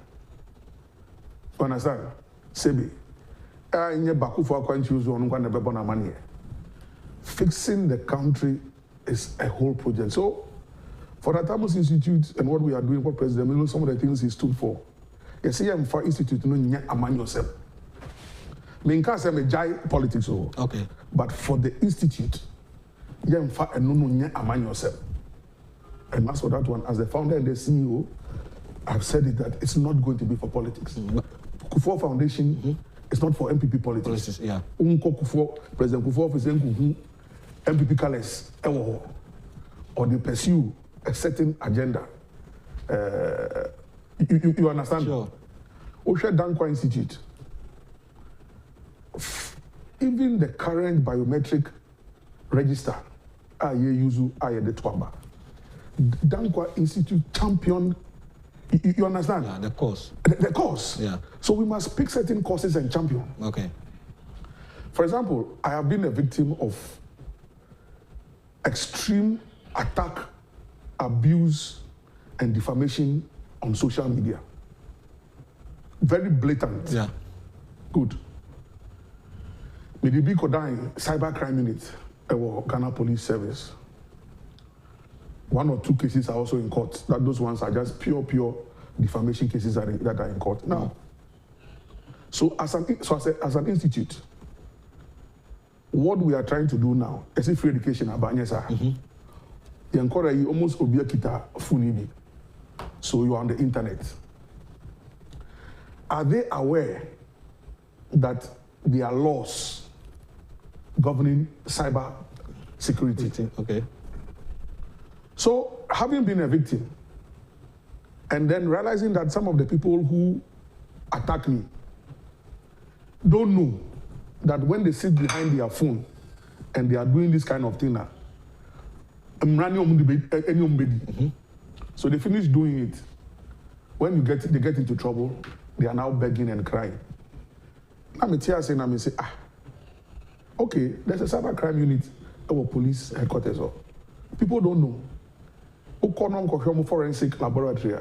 You understand? Sebi. Fixing the country is a whole project. So, for the Atta Mills Institute and what we are doing, what President Mills, some of the things he stood for, You see, I'm for institute no nya among yourself. Me can't say me jai politics okay. But for the institute, you am for no nya among yourself. And as for that one, as the founder and the CEO, I've said it that it's not going to be for politics. Kufuor Foundation is not for MPP politics. Yeah. Kufuor, President Kufuor is saying MPP colors, or they pursue a certain agenda. You understand? Sure. Osha Dankwa Institute, even the current biometric register, the Twaba. Dankwa Institute champion. You understand? Yeah, the course. The course. Yeah. So we must pick certain courses and champion. Okay. For example, I have been a victim of extreme attack, abuse, and defamation on social media. Very blatant. Yeah. Good. Maybe Kodai cybercrime unit, Ghana Police Service. 1 or 2 cases are also in court. That those ones are just pure defamation cases that are in court. Now, so as an institute, what we are trying to do now is free education about you almost obiakita funibi. So you are on the internet. Are they aware that there are laws governing cyber security? Okay. So, having been a victim, and then realizing that some of the people who attack me don't know that when they sit behind their phone and they are doing this kind of thing, so they finish doing it. When they get into trouble, they are now begging and crying. I'm say, okay, there's a cybercrime unit or police headquarters. People don't know. Forensic laboratory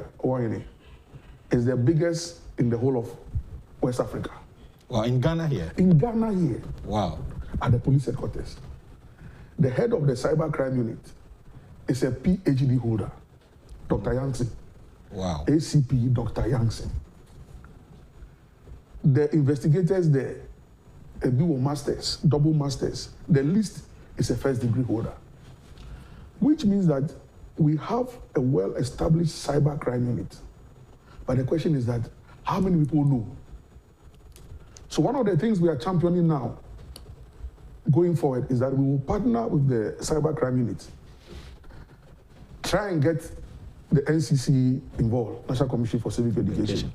is the biggest in the whole of West Africa. Wow, in Ghana here? In Ghana here. Wow. At the police headquarters. The head of the cybercrime unit is a PhD holder, Dr. Yankson. Wow. ACP Dr. Yankson. The investigators there, a dual masters, double masters. The list is a first degree holder. Which means that we have a well-established cybercrime unit. But the question is that, how many people know? So one of the things we are championing now, going forward, is that we will partner with the cybercrime unit, try and get the NCC involved, National Commission for Civic Education,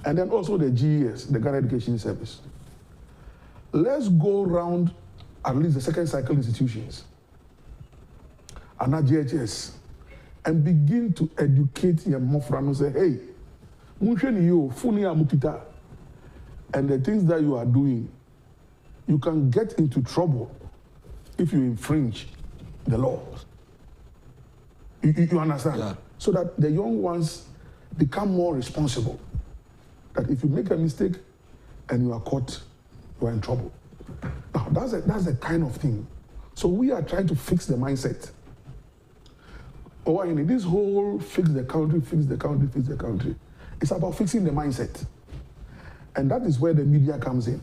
and then also the GES, the Ghana Education Service. Let's go around at least the second cycle institutions, and our GHS, and begin to educate your mofra and say, hey, and the things that you are doing, you can get into trouble if you infringe the laws. You understand? Yeah. So that the young ones become more responsible. That if you make a mistake and you are caught, you are in trouble. Now, that's the kind of thing. So we are trying to fix the mindset. This whole fix the country, it's about fixing the mindset. And that is where the media comes in.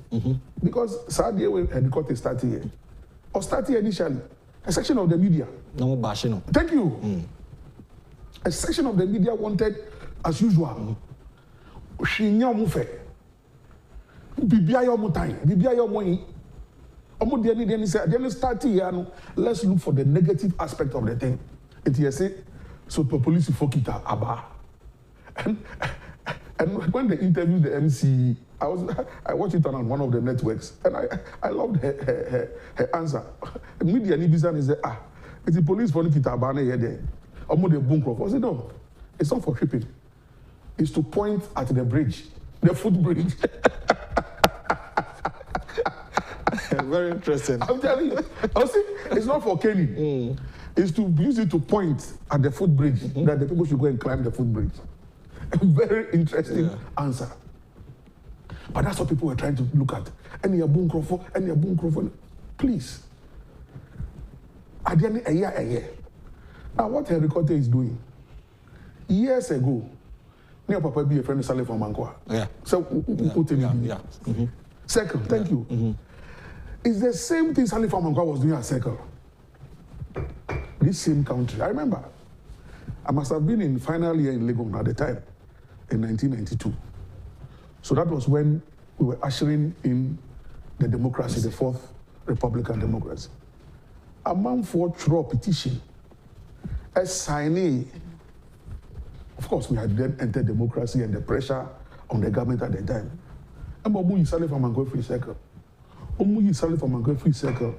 Because sadly, when headquarters started here, or started initially, a section of the media. No bashing. Thank you. A section of the media wanted, as usual, let's look for the negative aspect of the thing. So the police fokita aba. And when they interviewed the MC, I watched it on one of the networks, and I loved her answer. Media ni bizarre is it's the police for kita aba here there. The boom I said no, it's not for shipping. It's to point at the bridge, the footbridge. Very interesting. I'm telling you. It's not for caning. It's to use it to point at the footbridge that the people should go and climb the footbridge. A very interesting answer. But that's what people were trying to look at. Any boom Crawford. Please. At the end a year. Now what Henry Cote is doing, years ago, Near Papa be a friend of Saleh from Mankoa. Yeah. So, yeah. Circle, thank you. It's the same thing Saleh from Mankoa was doing at Circle. This same country. I remember. I must have been in final year in Legon at the time, in 1992. So that was when we were ushering in the democracy, the fourth Republican democracy. A man for through petition, a signing. Of course, we had then entered democracy and the pressure on the government at the time. And Omu Yisale from Mango Free Circle. Omu Yisale from Mango Free Circle.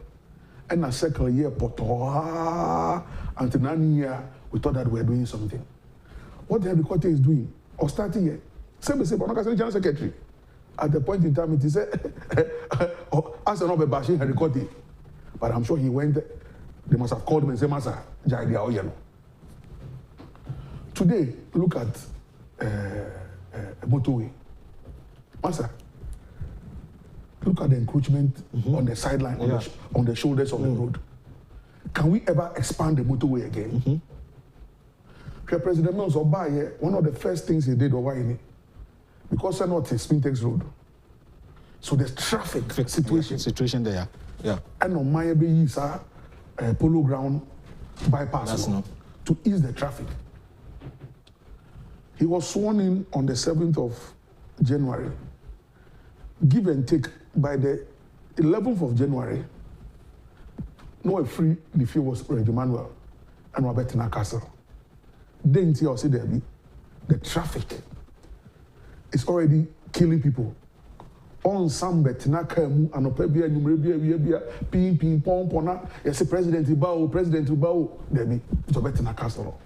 And a circle year, Poto, until 9 years, we thought that we were doing something. What the Headquarter is doing, or starting here, same as the General Secretary. At the point in time, it is as an bashing Headquarter. But I'm sure he went, they must have called him and said, Masa, Jaidia Oyeno. Today, look at a motorway. Masa, look at the encroachment on the sideline, on the shoulders of the road. Can we ever expand the motorway again? President Mills Obaye, one of the first things he did over in it, because it's not a Spintex road. So there's traffic situation there. Yeah. And on my is a polo ground bypass to ease the traffic. He was sworn in on the 7th of January. Give and take, by the 11th of January, no free the fee was Reggie Manuel and Robertina Castle. Then you see there be the traffic is already killing people. On some betina kamu and opebia numerabia ping pong pona. Yes, President Ibao, there be it's Robertina Castle.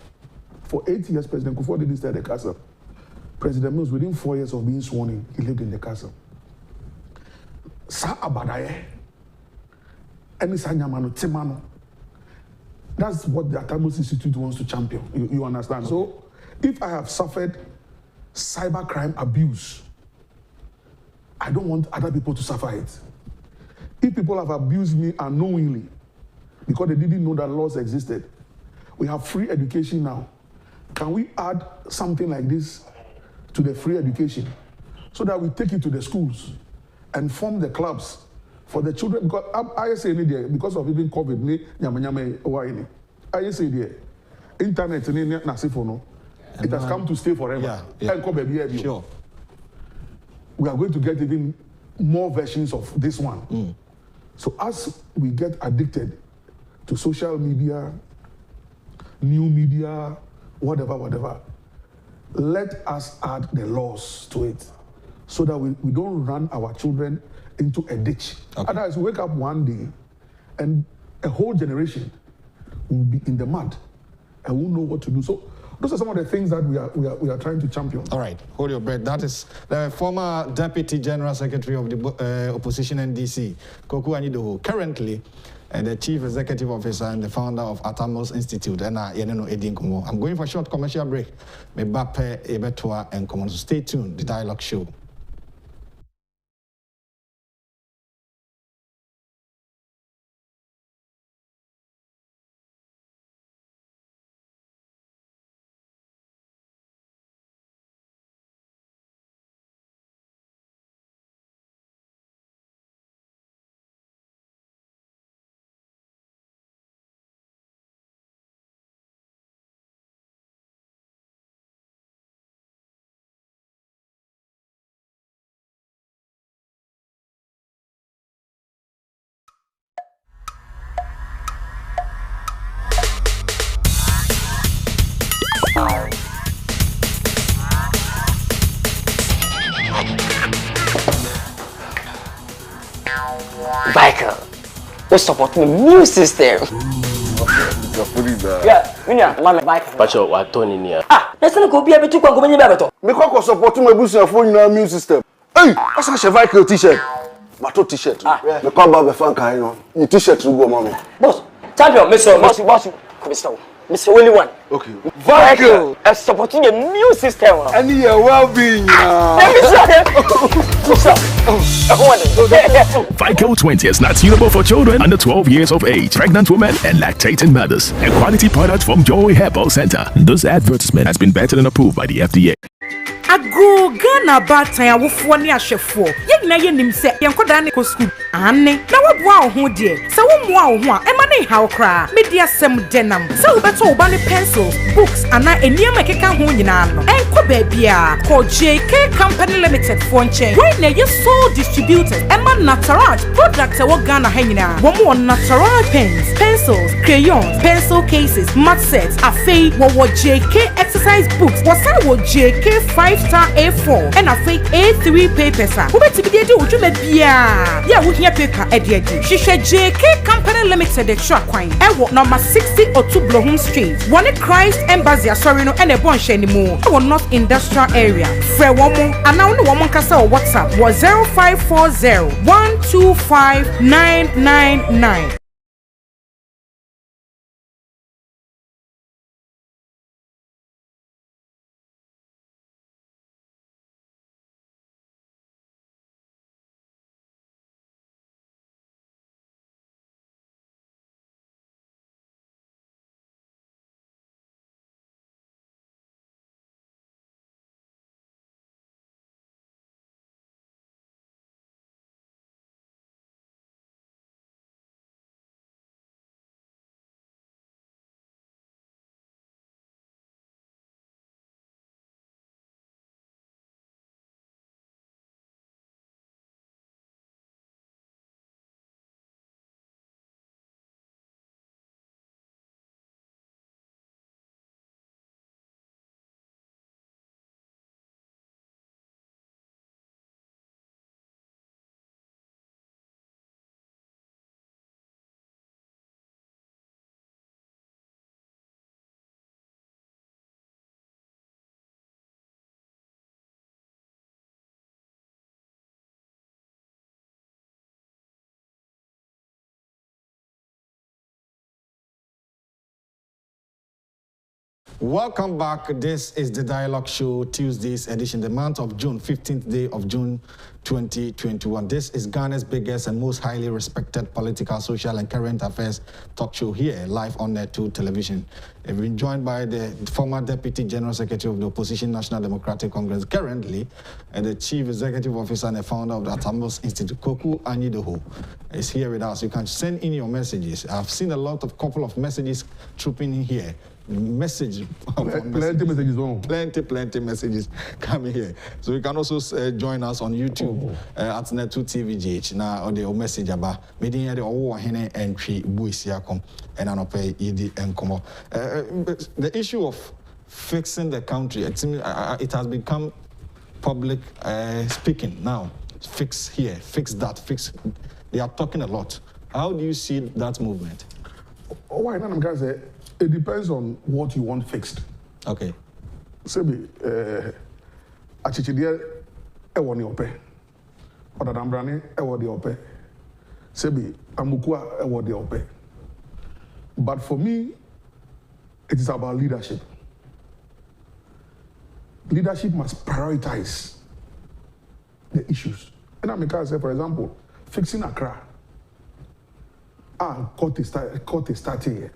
For 8 years, President Kufuor didn't stay at the castle. President Mills, within 4 years of being sworn in, he lived in the castle. Sa abadaye, any sanyamano timano. That's what the Atta Institute wants to champion. You understand? So, if I have suffered cybercrime abuse, I don't want other people to suffer it. If people have abused me unknowingly because they didn't know that laws existed, we have free education now. Can we add something like this to the free education so that we take it to the schools and form the clubs for the children? Because I say because of even COVID, I say there, internet it has come to stay forever. Sure. We are going to get even more versions of this one. So as we get addicted to social media, new media, whatever, let us add the laws to it so that we don't run our children into a ditch. Otherwise, we wake up one day and a whole generation will be in the mud and won't know what to do. So those are some of the things that we are trying to champion. All right, hold your breath. That is the former Deputy General Secretary of the Opposition NDC, Koku Anyidoho, currently the Chief Executive Officer and the founder of Atta Institute. And I'm going for a short commercial break. So stay tuned, the Dialogue Show. Michael, we support the new system. Yeah, Mama Michael. But you are turning here. Let's not go be able to go to the Because supporting my business for your new system. Hey, that's a Michael t-shirt. Mato t-shirt. Me come back fan kai no. Your t-shirt to go mommy. Boss, champion, Mr. Only one. Okay. Michael, supporting a new system. And your well-being. Vico 20 is not suitable for children under 12 years of age, pregnant women, and lactating mothers. A quality product from Joy Herbal Center. This advertisement has been vetted and approved by the FDA. Ago Ghana batan awofo ne ahwefo. Ye nyina ye nim se ye nkoda ne ko school. Ane na woboa wo ho de. Se wo moa wo ho a e ma ne hawo kra. Media sem denam. Se wo beto wo ba ne pencils, books ana eniem ekeka ho nyina no. Enko ba bia ko JK Company Limited for nche. Why na ye sole distributors e ma Unauthorized products e wo Ghana ha nyina. Wo mo Unauthorized pens, pencils, crayons, pencil cases, mat sets, afei wo JK exercise books. Wo say wo JK 5-star A4 and A3 papers. Wo beti bi de wo dwuma bia. Ya wo hia paper ediedi. Shisha JK Company Limited de twa kwan. Ewo number 60 Otublohum Street. One Christ Embassy sorry no ene bon hye ni mu. Ewo North Industrial Area. Frɛ wo mo ana wo no wo kasa o WhatsApp wo 0540 125 999. Welcome back. This is the Dialogue Show, Tuesday's edition, the month of June, 15th day of June 2021. This is Ghana's biggest and most highly respected political, social, and current affairs talk show here, live on Net2 television. We've been joined by the former Deputy General Secretary of the Opposition National Democratic Congress, currently the Chief Executive Officer and the founder of the Atta Institute, Koku Anyidoho, is here with us. You can send in your messages. I've seen a couple of messages trooping in here. Plenty messages coming here. So you can also join us on YouTube at Net2 TVGH. Now on the message about meeting the hene entry buisiakom and anope yidi enkomo. The issue of fixing the country, it has become public speaking now. Fix here, fix that, fix. They are talking a lot. How do you see that movement? Why not? I'm gonna say it depends on what you want fixed. Okay. Sebi, achichidie ewo ni ope. Odadambrane ewo di ope. Sebi, amukua ewo di ope. But for me, it is about leadership. Leadership must prioritize the issues. And I'm gonna say, for example, fixing Accra. Court is starting here.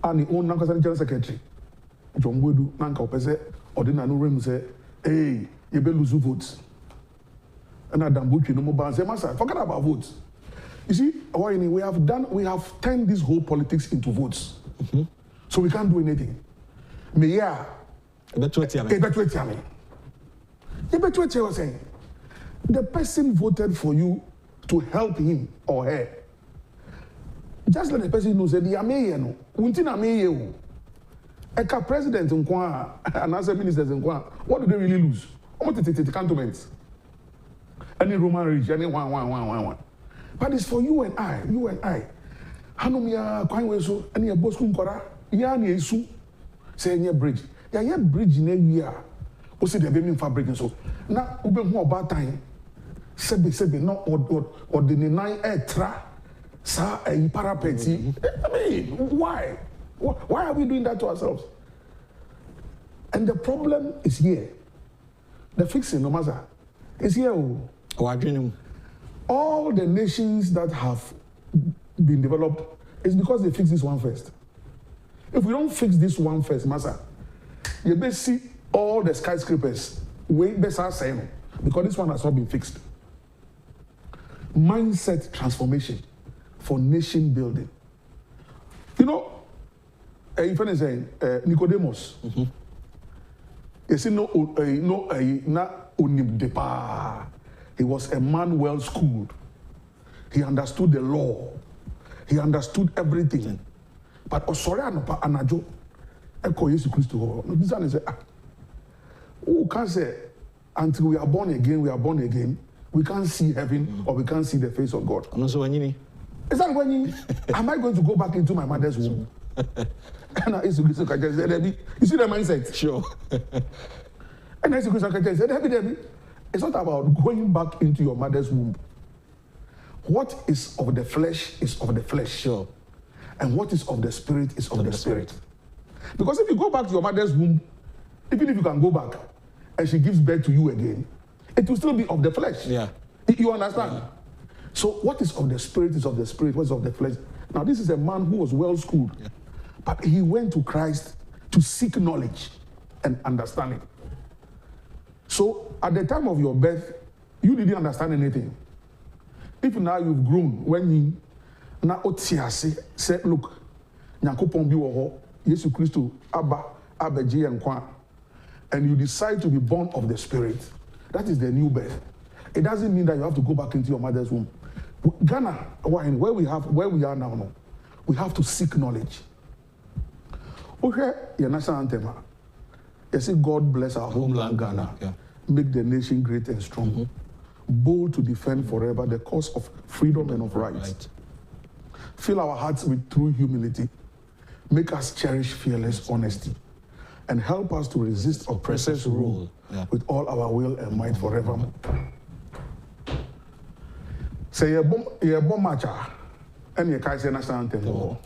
And the own Nankasa General Secretary, John Wedu, Nanka Opese, or the Nanu say, hey, you better lose votes. And Adam Buchi no more ban say, Master, forget about votes. You see, we have turned this whole politics into votes. Mm-hmm. So we can't do anything. Me yeah. The person voted for you to help him or her. Just let the person know that the Ameye no, unti na Ameye o. Eka president nkwa and as ministers nkwa, what do they really lose? Almost the cantonments. Any Roman region, any one. But it's for you and I. Hanomia kwan we so any a boss kunkora, ya na esu. Say any bridge. Ya bridge na wi o se de be me fabric so. Na ube hu oba tan. Sebe no or the 9 etra. Sir, a parapeti. I mean, why? Why are we doing that to ourselves? And the problem is here. The fixing, no matter, is here. All the nations that have been developed is because they fix this one first. If we don't fix this one first, Massa, you may see all the skyscrapers, way better saying, because this one has not been fixed. Mindset transformation for nation building. You know, if I say Nicodemus, you see, he was a man well schooled. He understood the law. He understood everything. But Osoriano Anajo, Eko Yesu Christo. This one is who can say until we are born again, we can't see heaven or we can't see the face of God. Is that when am I going to go back into my mother's womb? And I used to say, you see the mindset? Sure. And I used to say, Debbie, it's not about going back into your mother's womb. What is of the flesh is of the flesh. Sure. And what is of the spirit is of the spirit. Because if you go back to your mother's womb, even if you can go back and she gives birth to you again, it will still be of the flesh. Yeah. You understand? Yeah. So what is of the spirit is of the spirit, what is of the flesh? Now this is a man who was well schooled, but he went to Christ to seek knowledge and understanding. So at the time of your birth, you didn't understand anything. If now you've grown, when you now say, look, Nyankopon bi wo ho, Yesu Christo Abba Abeje enkwa, and you decide to be born of the spirit, that is the new birth. It doesn't mean that you have to go back into your mother's womb. Ghana, where we are now, we have to seek knowledge. Okay, your national anthem. You say, God bless our homeland Ghana. Yeah. Make the nation great and strong. Bold to defend forever the cause of freedom and of rights. Fill our hearts with true humility. Make us cherish fearless honesty. And help us to resist oppressors' rule with all our will and might forevermore. Say a bomb match, and you can't say national anthem.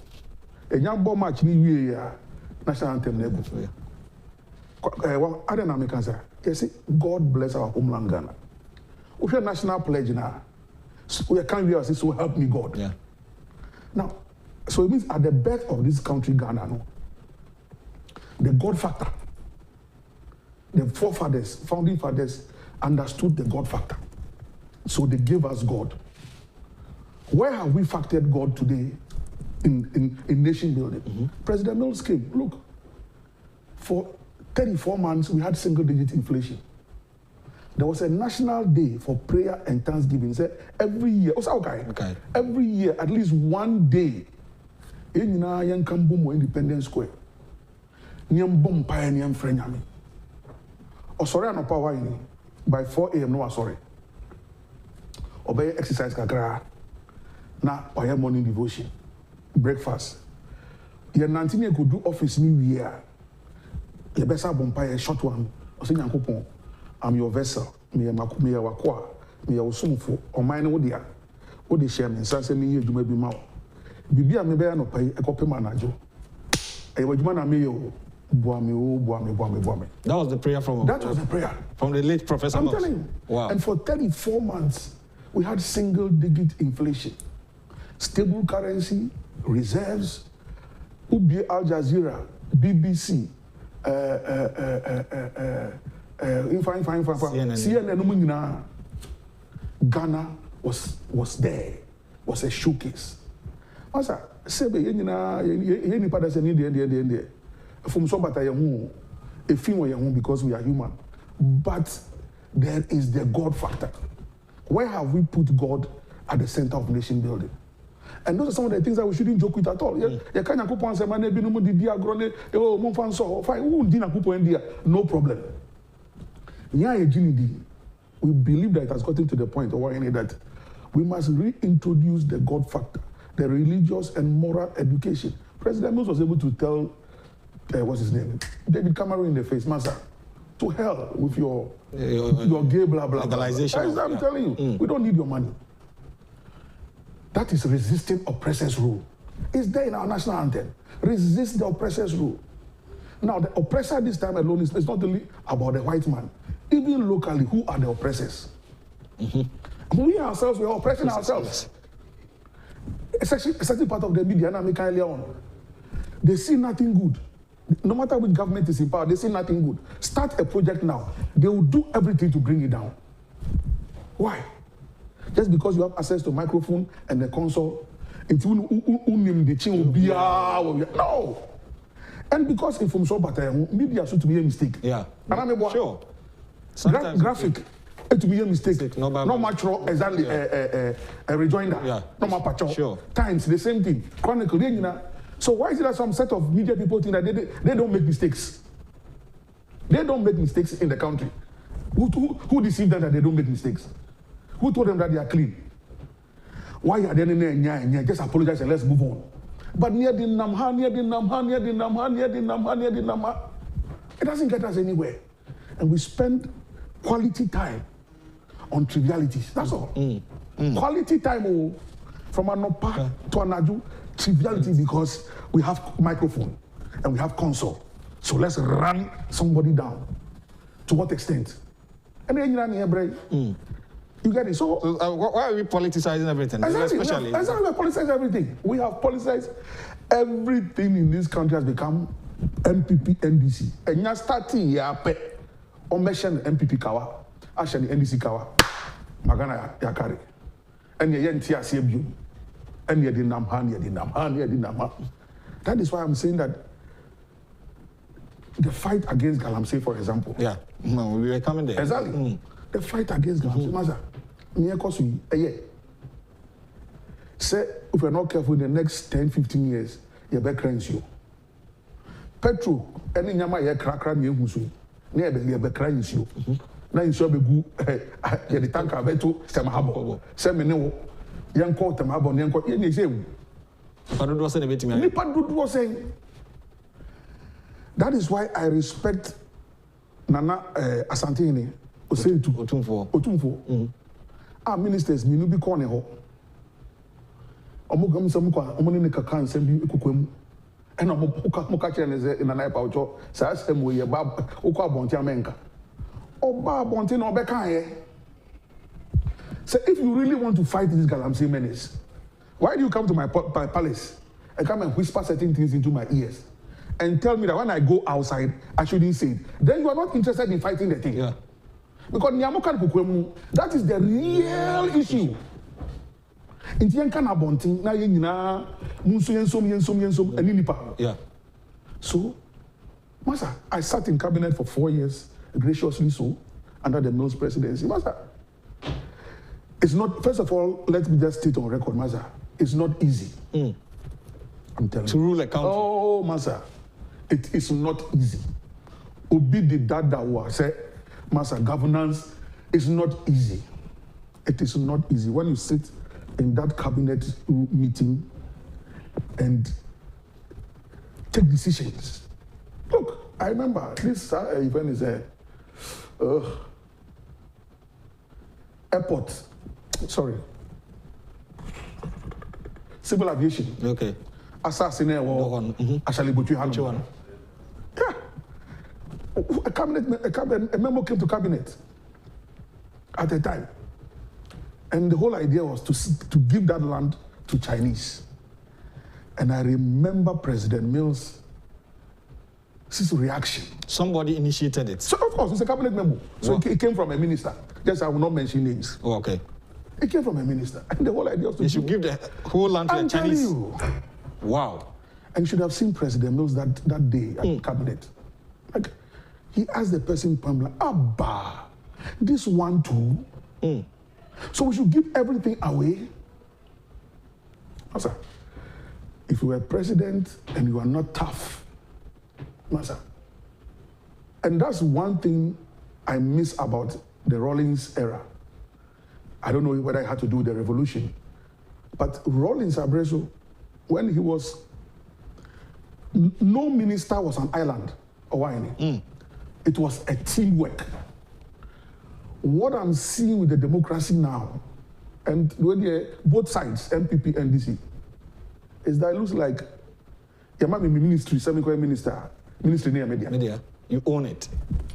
A young bomb match, national anthem. I don't know, say, you see, God bless our homeland Ghana. We have national pledge now. We can't be so help me God. Yeah. Now, so it means at the birth of this country, Ghana, no, the God factor, the forefathers, founding fathers understood the God factor. So they gave us God. Where have we factored God today in nation building? President Mills came, look, for 34 months we had single-digit inflation. There was a national day for prayer and thanksgiving. Said every year, every year, at least one day, in Independence Square, by 4 a.m. no sorry. Obey exercise kakra. Na oya morning devotion, breakfast. Ye 19 could do office new year. Ye besa bompire short one. Ose Nyankopon, I'm your vessel. Me wakwa. Me osumfo. O mine wo dia. Wo de share me sanse me ye djuma bi ma wo. Bibia me be ya no pai ekope manajo. E wadjuma na me yo. That was the prayer from the late Professor. I'm telling you. Wow. And for 34 months, we had single-digit inflation, stable currency, reserves, Ubi Al Jazeera, BBC, CNN. Ghana was there, was a showcase. Masa, sebe yeni pada se ni de. From somebody because we are human. But there is the God factor. Where have we put God at the center of nation building? And those are some of the things that we shouldn't joke with at all. No problem. We believe that it has gotten to the point that we must reintroduce the God factor, the religious and moral education. President Mills was able to tell what's his name? David Cameron in the face, Master, to hell with your gay blah blah blah. I'm telling you, we don't need your money. That is resisting oppressors' rule. It's there in our national anthem. Resist the oppressors' rule. Now, the oppressor this time alone is not only about the white man. Even locally, who are the oppressors? We ourselves, we are oppressing ourselves. A certain part of the media, they see nothing good No matter which government is in power, they say nothing good. Start a project now. They will do everything to bring it down. Why? Just because you have access to microphone and the console, no. And because if from so bad, maybe I should be a mistake. Yeah. And I'm sure. Graphic. It to be a mistake. No much exactly a rejoinder. Yeah. No more patch. Sure. Times the same thing. Chronicle. So why is it that some set of media people think that they don't make mistakes? They don't make mistakes in the country. Who deceived them that they don't make mistakes? Who told them that they are clean? Why are they there? Just apologize and let's move on. But near the Namha, it doesn't get us anywhere. And we spend quality time on trivialities. That's all. Quality time from Anopa to Anaju, triviality because we have microphone and we have console. So let's run somebody down. To what extent? And then you get it. So why are we politicizing everything? Exactly. We politicized everything. We have politicized everything in this country has become MPP, NDC. And you starting here, on mention MPP kawa, actually NDC kawa, magana yakari. And you NTR CBU. And you did Namhan. That is why I'm saying that the fight against Galamsey, for example. Yeah, no, we were coming there. Exactly. The fight against Galamsey, Maza. Say, if we're not careful in the next 10, 15 years, you're back crying you. Petro, any nyama ye crack me husu. Near the back crying you. Now you shall be good. The tanker beto, Samahabo. Semino, young court, Tamabo, young court, any say. But it wasn't a bit to me. Was saying. That is why I respect Nana Asantini. Otumfo. Our ministers, Minubi Corneho. Omugam Samuka, Omonini Kakan, Sembi Kukum, and Omukacha in an airport, Sassem, we are Bab Oka Bontiamenka. Oh, Bab Bontin or Bekaye. So if you really want to fight this Galamsey menace, why do you come to my palace and come and whisper certain things into my ears and tell me that when I go outside, I shouldn't say it? Then you are not interested in fighting the thing. Yeah. Because that is the real issue. Yeah. So, Master, I sat in cabinet for 4 years, graciously so, under the Mills presidency. Master, it's not, first of all, let me just state on record, Master, it's not easy. I'm telling you. To rule a country. Oh, Master, it is not easy. Obi did that say, Master, governance is not easy. It is not easy. When you sit in that cabinet meeting and take decisions. Look, I remember this event is a airport. Sorry. Civil aviation. Okay. Assassinate or actually Butu. Yeah. A memo came to cabinet at the time. And the whole idea was to give that land to Chinese. And I remember President Mills' reaction. Somebody initiated it. So, of course, it's a cabinet memo. So it came from a minister. Just I will not mention names. Oh, okay. It came from a minister. And the whole idea was to you should give the whole land to the Chinese. You. Wow. And you should have seen President Mills that day at the cabinet. Like, he asked the person, Abba, this one too. So we should give everything away. Master, if you were president and you are not tough, Master, and that's one thing I miss about the Rawlings era. I don't know whether it had to do with the revolution, but Rawlings Abreso, when he was, no minister was an island or anything. It was a teamwork. What I'm seeing with the democracy now, and when both sides, MPP and DC, is that it looks like your ministry, ministry near media. Media, you own it.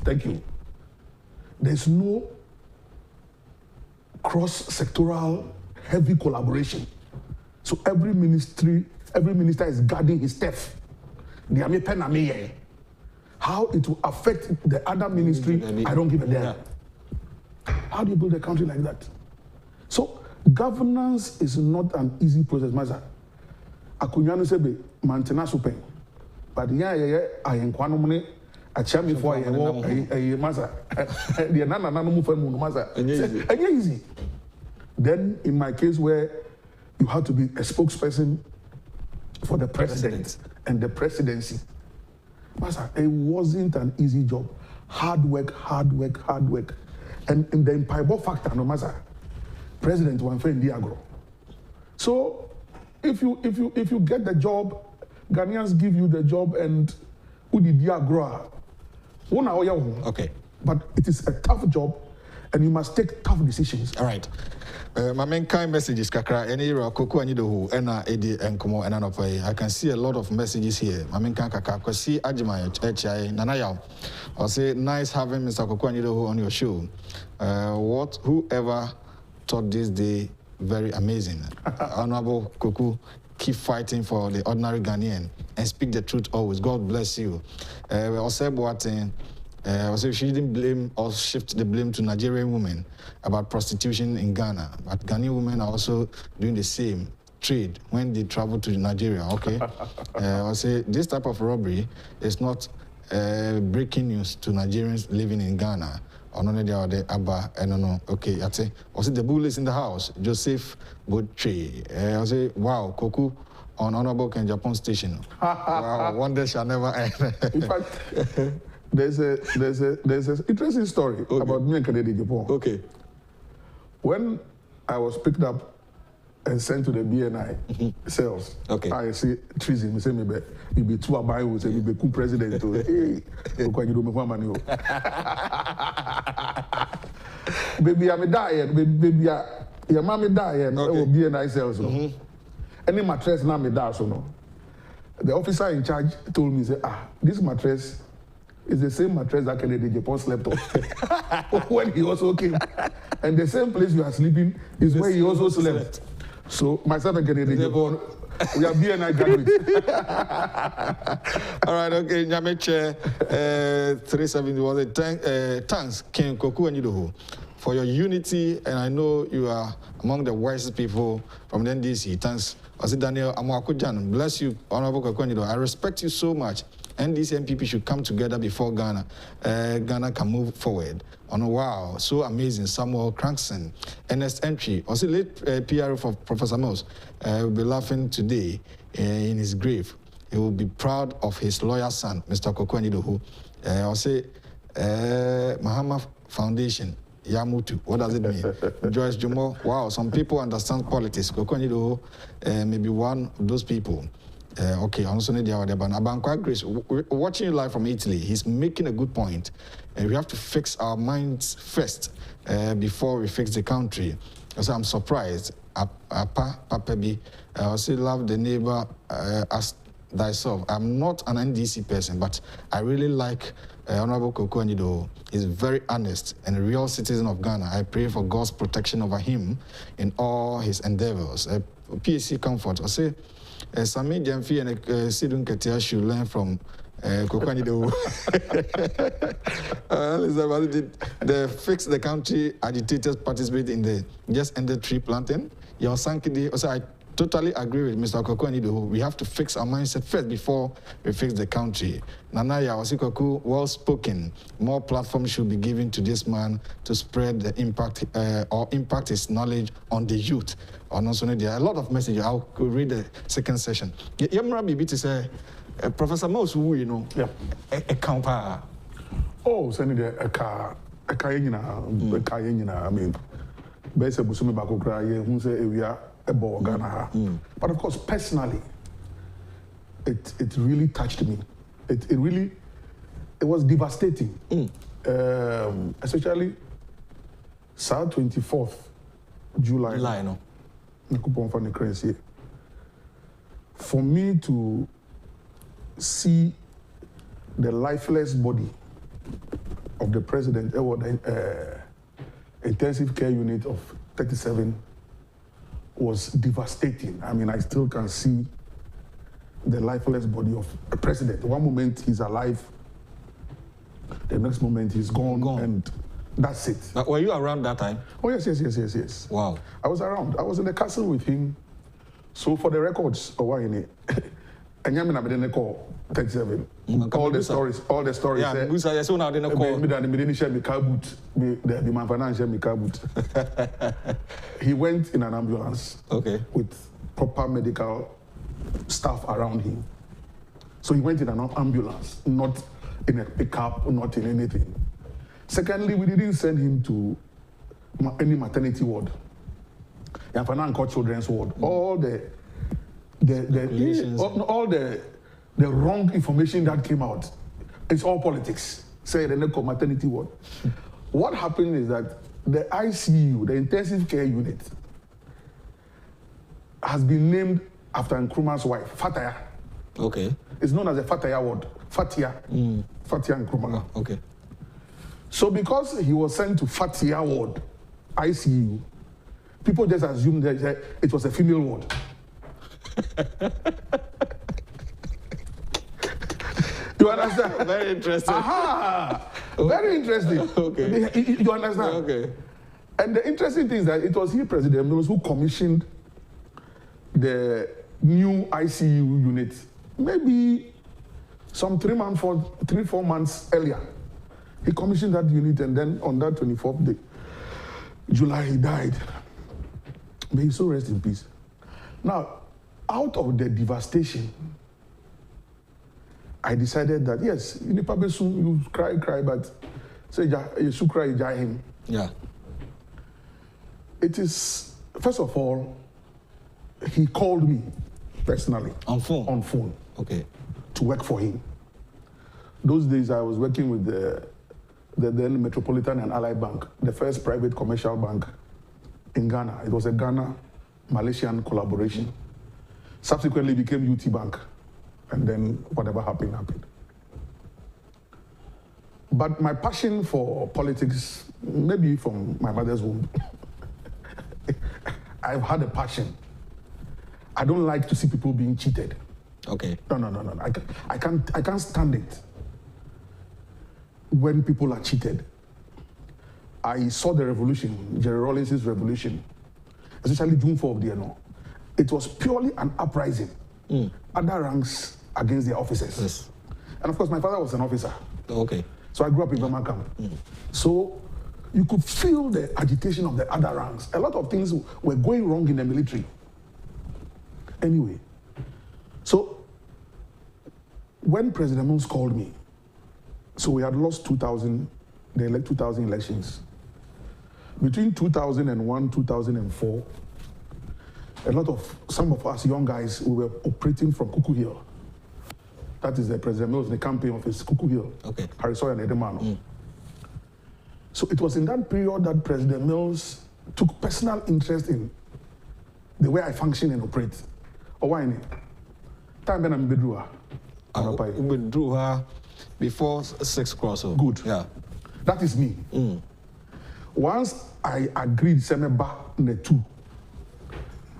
Thank you. There's no cross-sectoral heavy collaboration. So every minister is guarding his stuff. How it will affect the other ministry, I don't give a damn. How do you build a country like that? So governance is not an easy process, Maza. Akunyanu sebe mantena supen. But I am quanumne a champion for a Maza. The Nana move from Maza. Easy. Then in my case where you have to be a spokesperson for the president and the presidency. Master, it wasn't an easy job. Hard work. And in the empire factor, no matter. President one friend Diagro. So if you get the job, Ghanaians give you the job and Udi Diagro. Okay. But it is a tough job and you must take tough decisions. All right. My main kind messages, Kakra, any Koku Anyidoho, Ena Edi Enkomo, and Anopai. I can see a lot of messages here. My main kind Kakra, because see Ajima, HI, Nanayao. I'll say, nice having Mr. Koku Anyidoho on your show. Whoever thought this day very amazing. Honorable Koku, keep fighting for the ordinary Ghanaian and speak the truth always. God bless you. Also, she didn't blame or shift the blame to Nigerian women about prostitution in Ghana. But Ghanaian women are also doing the same trade when they travel to Nigeria, okay? I'll say this type of robbery is not breaking news to Nigerians living in Ghana. Okay, I say, also the bull is in the house, Joseph Butchie. I'll say, wow, Koku on Honorable Ken Japan Station. Wow, one day shall never end. In fact, there's an interesting story about me and Canadian Japan. Okay. When I was picked up and sent to the BNI cells, I see treason. I say maybe two abayo, say maybe coup president. Hey, baby, I'm dying. Baby, your mommy dying. BNI cells. Any mattress now me die so no. The officer in charge told me, say, this mattress is the same mattress that Kennedy Japan slept on when he also came. And the same place you are sleeping is where he also slept. So myself and Kennedy Japan, we are BNI graduates. All right, okay. Nyameche 370 was a thanks, King Koku Anyidoho, for your unity, and I know you are among the wisest people from the NDC. Thanks. Ose Daniel Amwakujan, bless you, Honorable Koku Anyidoho. I respect you so much. NDC and PP should come together before Ghana. Ghana can move forward. Wow, so amazing. Samuel Crankson, Ernest Entry, also late PR for Professor Mills, will be laughing today in his grave. He will be proud of his lawyer son, Mr. Koku Anyidoho. I'll say Mahama Foundation, Yamutu. What does it mean? Joyce Jomo. Wow, some people understand politics. Koku Anyidoho may be one of those people. Okay, I'm also need the other one. Abankwa Grace, watching you live from Italy, he's making a good point. We have to fix our minds first before we fix the country. So I'm surprised. Papabi, I also love the neighbor as thyself. I'm not an NDC person, but I really like Honorable Koku Anyidoho. He's very honest and a real citizen of Ghana. I pray for God's protection over him in all his endeavors. PSC Comfort, I say, Sami Jamfi and Sidun Katia should learn from Koku Anyidoho. The Fix the Country agitators participate in the just ended tree planting. Your Sankidi, also I totally agree with Mr. Koku Anyidoho. We have to fix our mindset first before we fix the country. Nanaya Osikoku, well spoken. More platforms should be given to this man to spread the impact or impact his knowledge on the youth. Or not so there are a lot of messages. I'll read the second session. Yamra Bibi to say, Professor Moss, who you know, a counter. Oh, send me a car, I mean, basically, Busumi Bakokra, who say we are a Ghana. But of course, personally, it really touched me. It was devastating. Especially South 24th July. No. For me to see the lifeless body of the president, intensive care unit of 37 was devastating. I mean, I still can see the lifeless body of a president. One moment he's alive, The next moment he's gone. And that's it. But were you around that time? Oh, yes. Wow. I was around. I was in the castle with him. So for the records, and I didn't call 37. All the stories. Yeah, Busa, yes, now didn't call. He went in an ambulance. Okay. With proper medical staff around him. So he went in an ambulance, not in a pickup, not in anything. Secondly, we didn't send him to any maternity ward. Yamfana children's ward. All the wrong information that came out, it's all politics. Say the maternity ward. What happened is that the ICU, the intensive care unit, has been named after Nkrumah's wife, Fataya. Okay. It's known as the Fataya ward. Fatia. Fatia Nkrumah. Oh, okay. So because he was sent to Fatia ward, ICU, people just assumed that it was a female ward. You understand? Very interesting. Aha! Very interesting. Okay. You understand? Okay. And the interesting thing is that it was he, President Mills, who commissioned the new ICU unit maybe some 3-4 months earlier. He commissioned that unit, and then on that 24th day, July, he died. May he so rest in peace. Now, out of the devastation, I decided that yes, you probably soon you cry, but say you should cry, him. Yeah. It is, first of all, he called me personally. On phone? On phone. Okay. To work for him. Those days I was working with the then Metropolitan and Allied Bank, the first private commercial bank in Ghana. It was a Ghana-Malaysian collaboration. Subsequently became UT Bank, and then whatever happened. But my passion for politics, maybe from my mother's womb, I've had a passion. I don't like to see people being cheated. Okay. No. I can't stand it when people are cheated. I saw the revolution, Jerry Rawlins's revolution, especially June 4th of the year. It was purely an uprising. Other ranks against their officers. Yes. And of course, my father was an officer. Okay. So I grew up in Burma camp. So you could feel the agitation of the other ranks. A lot of things were going wrong in the military. Anyway, so when President Mons called me, so we had lost 2000 elections. Between 2001, 2004, some of us young guys, we were operating from Koku Hill. That is the President Mills, the campaign office, Koku Hill. Okay. Harisoya and Edemano. So it was in that period that President Mills took personal interest in the way I function and operate. Or why? Time when I'm bedroom. Withdrew her before 6 crossover. Good. Yeah. That is me. Once I agreed, Semeba Netu,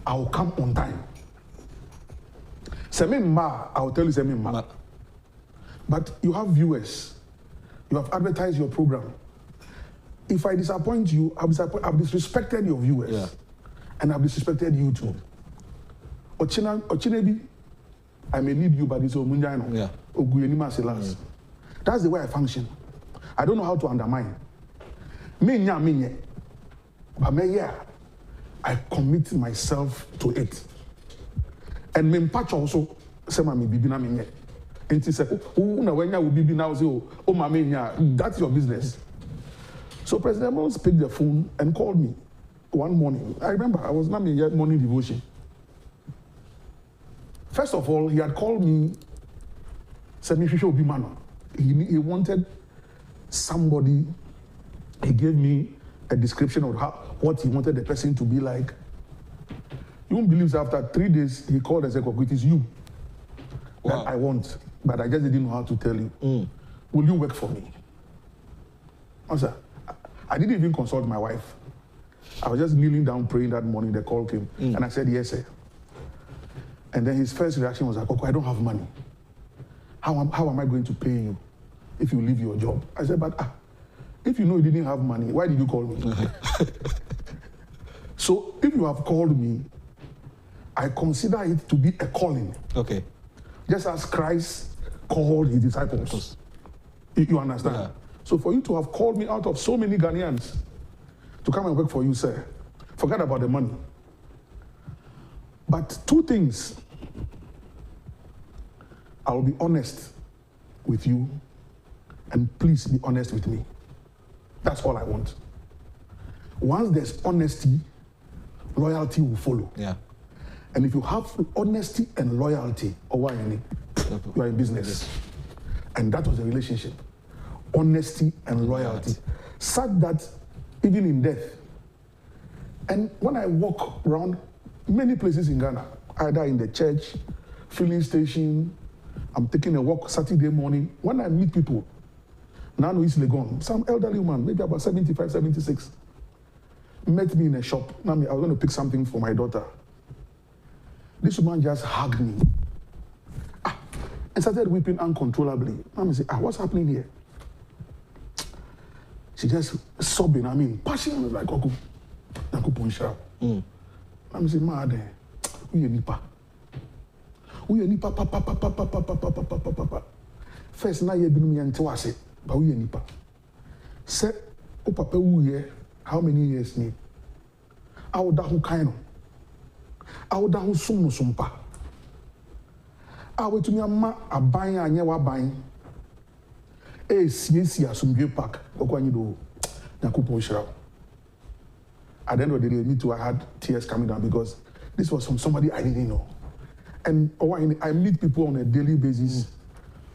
I will come on time. Semima, I will tell you Semima. But you have viewers. You have advertised your program. If I disappoint you, I've disrespected your viewers. Yeah. And I've disrespected you too. Ochinebi, I may need you, but it's Omunjano. Yeah. That's the way I function. I don't know how to undermine. I commit myself to it. And me patch also say me bibi na me. Enti say una wenya wo bibi na say o ma me nya, that's your business. So President Mons picked the phone and called me one morning. I remember I was not in yet morning devotion. First of all, he had called me, said me should be man. He wanted somebody. He gave me a description of what he wanted the person to be like. You won't believe after 3 days, he called and said, Koku, it is you that I want, but I just didn't know how to tell you. Will you work for me? Answer. I didn't even consult my wife. I was just kneeling down praying that morning. The call came, and I said, yes, sir. And then his first reaction was like, Koku, I don't have money. How am I going to pay you if you leave your job. I said, but if you know you didn't have money, why did you call me? So if you have called me, I consider it to be a calling. Okay. Just as Christ called his disciples. You understand? Yeah. So for you to have called me out of so many Ghanaians to come and work for you, sir, forget about the money. But two things. I will be honest with you, and please be honest with me. That's all I want. Once there's honesty, loyalty will follow. Yeah. And if you have honesty and loyalty, you are in business. And that was the relationship. Honesty and loyalty. Such that even in death. And when I walk around many places in Ghana, either in the church, filling station, I'm taking a walk Saturday morning. When I meet people, Nano is Legon, some elderly woman, maybe about 75, 76, met me in a shop. I was going to pick something for my daughter. This woman just hugged me and started weeping uncontrollably. I said, what's happening here? She just sobbing, passion. Was like, Koku, Naku Ponsha. I said, mad, who you nipa? Who you nipa? Papa. First, now you been me and Tawase, but who you nipa? Say, oh, papa, who ye? How many years need? I would who kind of. I would who sum no sumpa. I would to me a buying and yawa buying. CNC some great pack. Anyidoho, Nakupo. At the end of the day, me too, I had tears coming down because this was from somebody I didn't know. And I meet people on a daily basis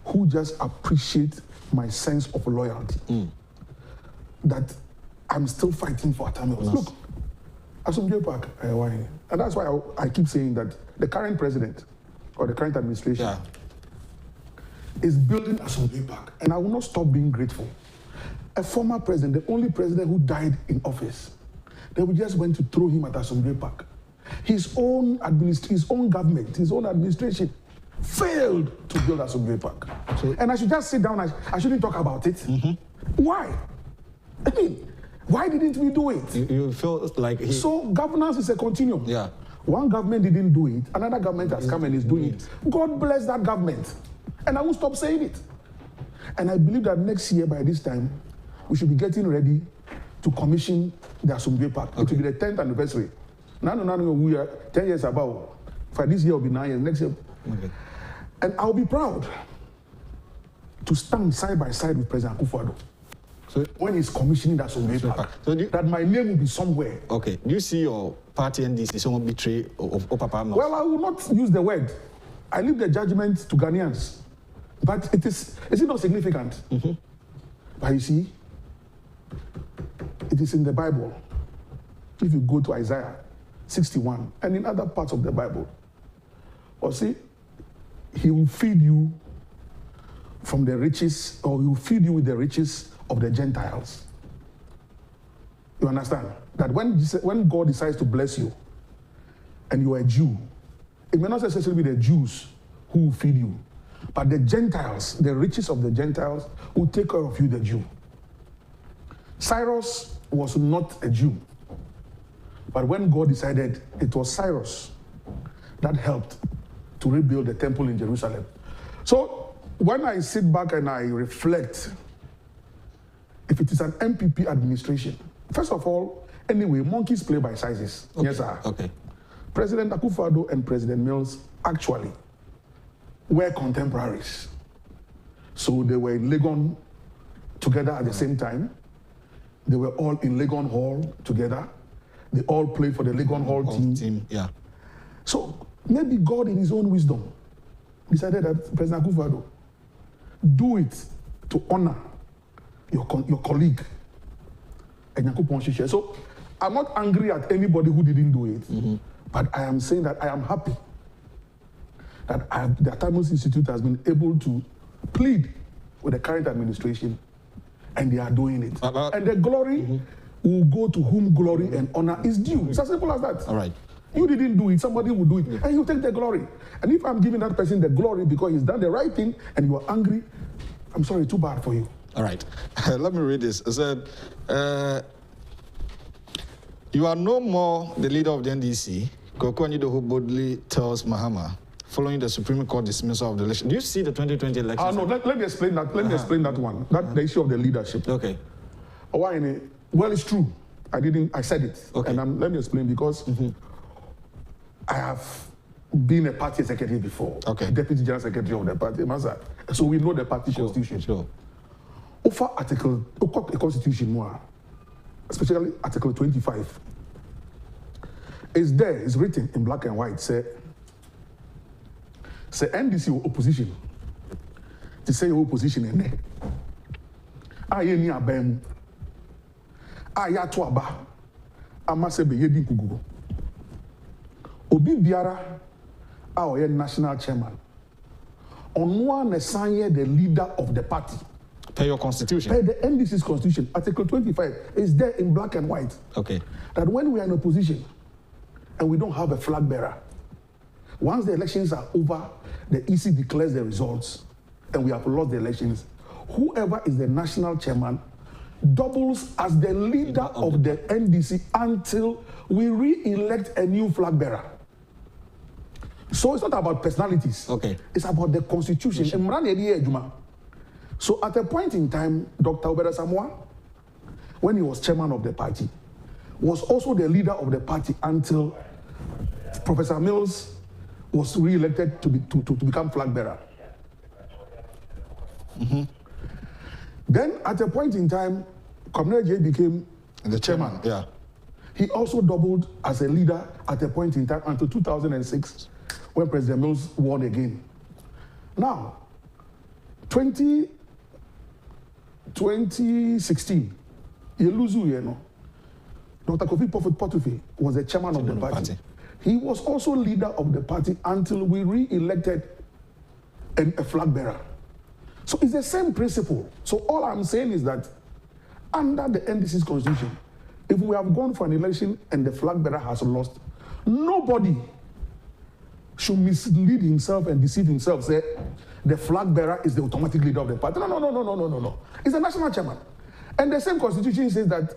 who just appreciate my sense of loyalty. That I'm still fighting for Tamils. Look, Asumdwe Park, and that's why I keep saying that the current president or the current administration is building Asumdwe Park, and I will not stop being grateful. A former president, the only president who died in office, they just went to throw him at Asumdwe Park. His own government, his own administration failed to build Asumdwe Park. And I should just sit down, I shouldn't talk about it. Why? I mean, why didn't we do it? You feel like So governance is a continuum. Yeah. One government didn't do it, another government has come and is doing it. God bless that government. And I won't stop saying it. And I believe that next year, by this time, we should be getting ready to commission the Asumdwe Park. It will be the 10th anniversary. Now, we are 10 years about. For this year, will be 9 years. Next year. And I'll be proud to stand side by side with President Akufo-Addo. So when he's commissioning that Asumdwe Park, that my name will be somewhere. Okay. Do you see your party NDC someone betray of Papa? Well, I will not use the word. I leave the judgment to Ghanaians. But is it not significant? But you see, it is in the Bible. If you go to Isaiah 61 and in other parts of the Bible, or see, he will feed you from the riches, or he will feed you with the riches of the Gentiles. You understand? That when God decides to bless you, and you are a Jew, it may not necessarily be the Jews who will feed you, but the Gentiles, the riches of the Gentiles, will take care of you, the Jew. Cyrus was not a Jew, but when God decided, it was Cyrus that helped to rebuild the temple in Jerusalem. So when I sit back and I reflect, if it is an MPP administration, first of all, anyway, monkeys play by sizes. Yes, sir. Okay. President Akufo-Addo and President Mills actually were contemporaries. So they were in Legon together at the same time. They were all in Legon Hall together. They all played for the Legon Hall team. Yeah. So maybe God in his own wisdom decided that President Akufo-Addo, do it to honor your colleague. So I'm not angry at anybody who didn't do it, but I am saying that I am happy that the Atta Institute has been able to plead with the current administration, and they are doing it. And the glory will go to whom glory and honor is due. It's as simple as that. All right. You didn't do it, somebody will do it, and you take the glory. And if I'm giving that person the glory because he's done the right thing and you are angry, I'm sorry, too bad for you. All right. Let me read this. It said, you are no more the leader of the NDC. Koku Anyidoho boldly tells Mahama, following the Supreme Court dismissal of the election. Do you see the 2020 election? No, let me explain that. Let me explain that one. The issue of the leadership. Okay. Why? Well, it's true. I said it. Okay. And let me explain because I have been a party secretary before. Okay. Deputy General Secretary of the party. So we know the party constitution. Sure. Over article, the constitution more, especially Article 25. It's there, it's written in black and white. Say NDC opposition. To say opposition in there. Aye ni abem. Aye to aba. Amase be yedi kugu. Obi biara a national chairman. Onwa ne sanye the leader of the party. Per your constitution. Per the NDC's constitution, Article 25 is there in black and white. Okay. That when we are in opposition and we don't have a flag bearer, once the elections are over, the EC declares the results and we have lost the elections, whoever is the national chairman doubles as the leader of the NDC until we re-elect a new flag bearer. So it's not about personalities. Okay. It's about the constitution. So at a point in time, Dr. Obeda Samoa, when he was chairman of the party, was also the leader of the party until Professor Mills was re-elected to become flag bearer. Then at a point in time, Comrade J became the chairman. Yeah. He also doubled as a leader at a point in time until 2006, when President Mills won again. Now, 2016, Dr. Kofi Potufe was the chairman of the party. He was also leader of the party until we re-elected a flag bearer. So it's the same principle. So all I'm saying is that under the NDC's constitution, if we have gone for an election and the flag bearer has lost, nobody should mislead himself and deceive himself, say the flag bearer is the automatic leader of the party. No. It's the national chairman. And the same constitution says that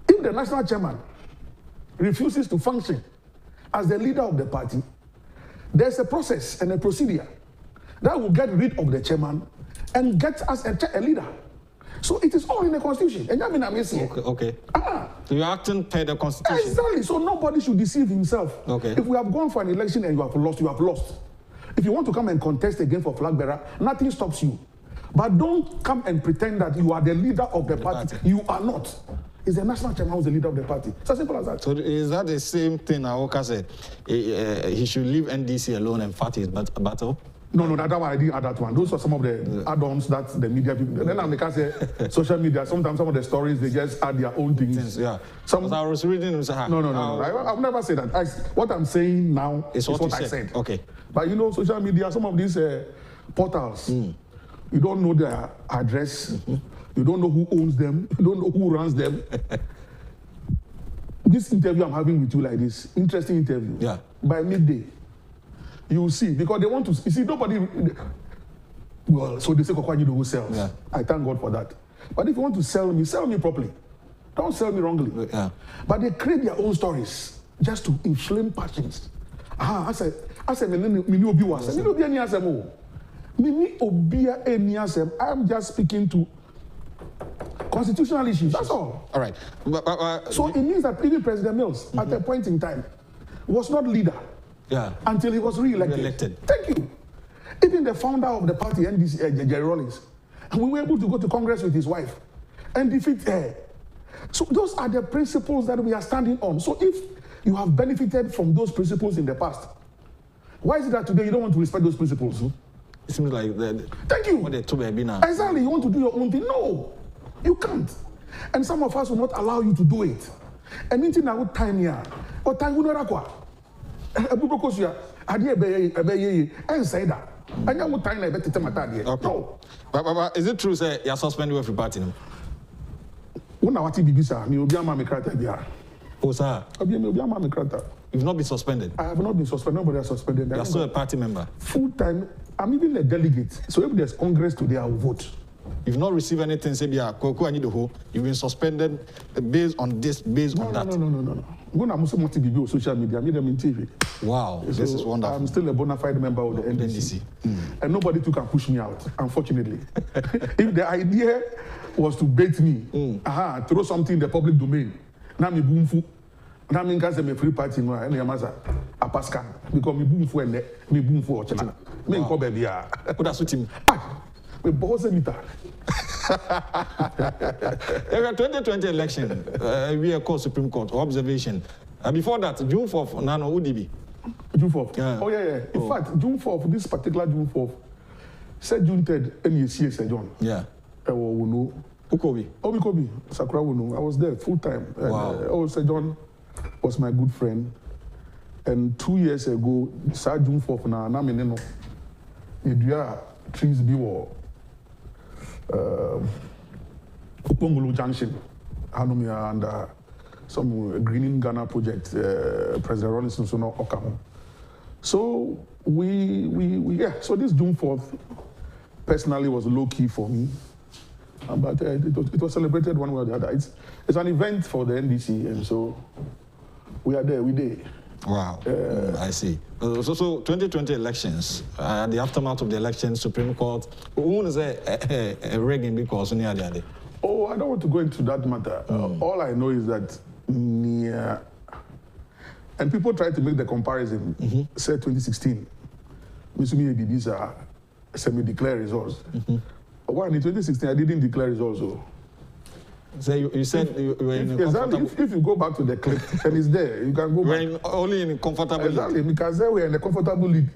if the national chairman refuses to function as the leader of the party, there's a process and a procedure that will get rid of the chairman and get us a leader. So it is all in the constitution. And okay. So you're acting per the constitution. Exactly. So nobody should deceive himself. Okay. If we have gone for an election and you have lost, you have lost. If you want to come and contest again for flag bearer, nothing stops you. But don't come and pretend that you are the leader of the party. You are not. It's the national chairman who's the leader of the party. It's as simple as that. So is that the same thing Awoka said? He should leave NDC alone and fight his battle? No, that one I didn't add that one. Those are some of the add-ons that the media people. Then I can say social media. Sometimes some of the stories they just add their own things. Yeah. Some. I was reading. No. I've never said that. What I'm saying now is what I said. Okay. But social media, some of these portals, you don't know their address. You don't know who owns them. You don't know who runs them. This interview I'm having with you like this, interesting interview. Yeah. By midday, you will see, because they want to, you see, nobody, well, so they say Koku Anyidoho sells. Yeah. I thank God for that. But if you want to sell me properly. Don't sell me wrongly. Yeah. But they create their own stories just to inflame passions. I said, I'm just speaking to constitutional issues. That's all. All right. So it means that even President Mills, at a point in time, was not leader. Yeah. Until he was re-elected. Thank you. Even the founder of the party, NDC, Jerry Rawlings, and we were able to go to Congress with his wife and defeat her. So those are the principles that we are standing on. So if you have benefited from those principles in the past, why is it that today you don't want to respect those principles? It seems like thank you. What they told me now. Exactly. You want to do your own thing? No, you can't. And some of us will not allow you to do it. And anything I would time here, or time would not require. No. But is it true say you're suspended every party? Oh, sir. You've not been suspended? I have not been suspended. Nobody has suspended. You're still a party member? Full time. I'm even a delegate. So if there's Congress today, I will vote. You've not received anything, say, Koku Anyidoho. You've been suspended based on this, based on that. No. When I'm also to be on social media, I meet them in TV. Wow, so this is wonderful. I'm still a bona fide member of the NDC. And nobody too can push me out, unfortunately. If the idea was to bait me, throw something in the public domain, now me boom fu. Now me can say me free party no, and yamaza a pascal because me boom fu and me boom fu ochina. Me ko baby ah. Put that suit him. Me boss meter. 2020 election, we are called Supreme Court observation. Before that, June 4th, Nano Udibi. June 4th. Yeah. Oh yeah. In fact, June 4th, this particular June 4th, said June 3rd, NEC said John. Yeah. No. Kobe. Sakura Wuno. I was there full time. Wow. Sir John was my good friend. And 2 years ago, June 4th, na me no. Idua trees be war. Upongulu Junction, Hanumia, and some Greening Ghana project, President Ronaldson Sono Okamo. So so this June 4th personally was low key for me, but it was celebrated one way or the other. It's an event for the NDC, and so we are there, we did. Wow, I see. So 2020 elections, the aftermath of the elections, Supreme Court, who is a rigging because of the Oh, I don't want to go into that matter. All I know is that and people try to make the comparison. Say 2016, maybe these are semi-declared results. Well, in 2016, I didn't declare results. So you said you were in a comfortable... If you go back to the clip, and it's there, you can go back. Only in a comfortable exactly, league. Because we were in a comfortable league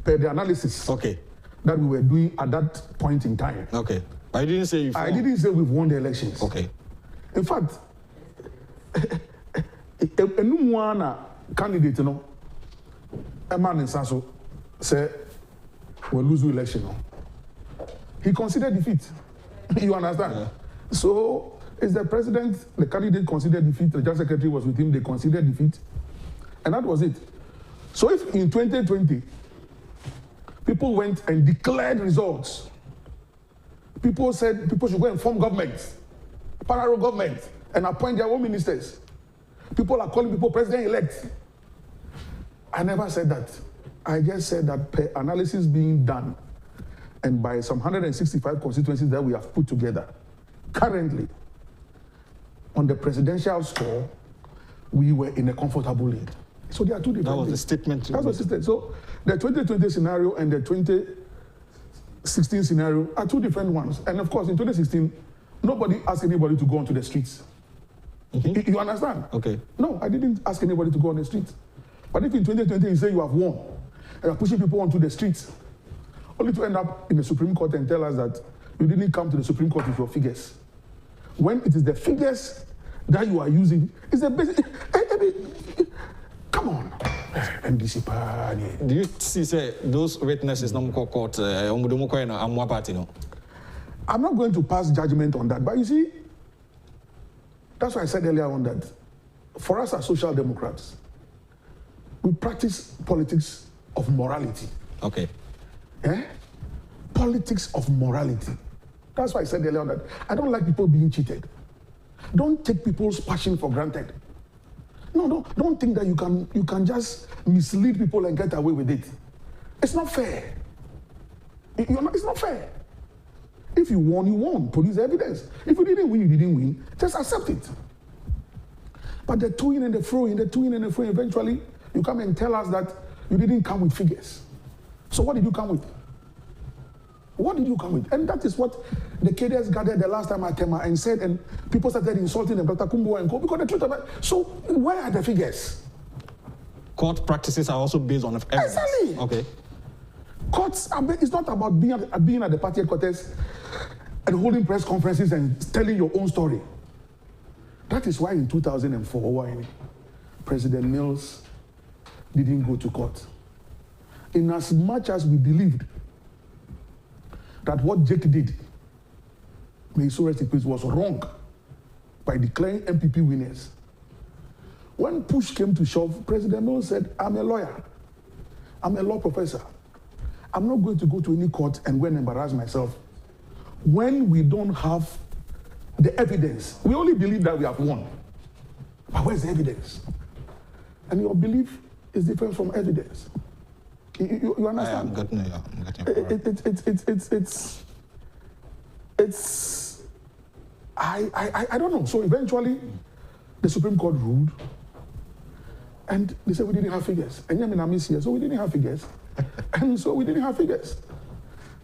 per the analysis that we were doing at that point in time. Okay. I didn't say you I didn't say we've won the elections. Okay. In fact, a new one candidate, you know, a man in Sasso said, we'll lose the election. He considered defeat. You understand? Yeah. So, is the president, the candidate considered defeat, the General Secretary was with him, they considered defeat. And that was it. So if in 2020, people went and declared results, people said people should go and form governments, parallel governments, and appoint their own ministers. People are calling people president-elect. I never said that. I just said that per analysis being done, and by some 165 constituencies that we have put together, currently, on the presidential score, we were in a comfortable lead. So there are two different That was things. the statement. That was the statement. So the 2020 scenario and the 2016 scenario are two different ones. And of course, in 2016, nobody asked anybody to go onto the streets. You understand? Okay. No, I didn't ask anybody to go on the streets. But if in 2020 you say you have won, and you're pushing people onto the streets, only to end up in the Supreme Court and tell us that you didn't come to the Supreme Court with your figures. When it is the figures that you are using, it's the basic. Come on. Do you see say those witnesses no court I'm not going to pass judgment on that, but you see, that's why I said earlier on that for us as social democrats, we practice politics of morality. Okay. Politics of morality. That's why I said earlier on that I don't like people being cheated. Don't take people's passion for granted. No, don't think that you can just mislead people and get away with it. It's not fair. It's not fair. If you won, you won. Produce evidence. If you didn't win, you didn't win. Just accept it. But the to-in and the fro-in, eventually you come and tell us that you didn't come with figures. So what did you come with? What did you come with? And that is what the cadres gathered the last time at Tema and said, and people started insulting them, Dr. Kumbo and Co. Because the truth of it. So where are the figures? Court practices are also based on evidence. Exactly. Okay. Courts are it's not about being at the party headquarters and holding press conferences and telling your own story. That is why in 2004, President Mills didn't go to court. In as much as we believed that what Jake did, may so rest in peace, was wrong by declaring MPP winners. When push came to shove, President Mills said, I'm a lawyer. I'm a law professor. I'm not going to go to any court and go and embarrass myself when we don't have the evidence. We only believe that we have won. But where's the evidence? And your belief is different from evidence. You understand? I'm getting I don't know. So eventually, the Supreme Court ruled, and they said we didn't have figures. And I'm here, so we didn't have figures. And so we didn't have figures.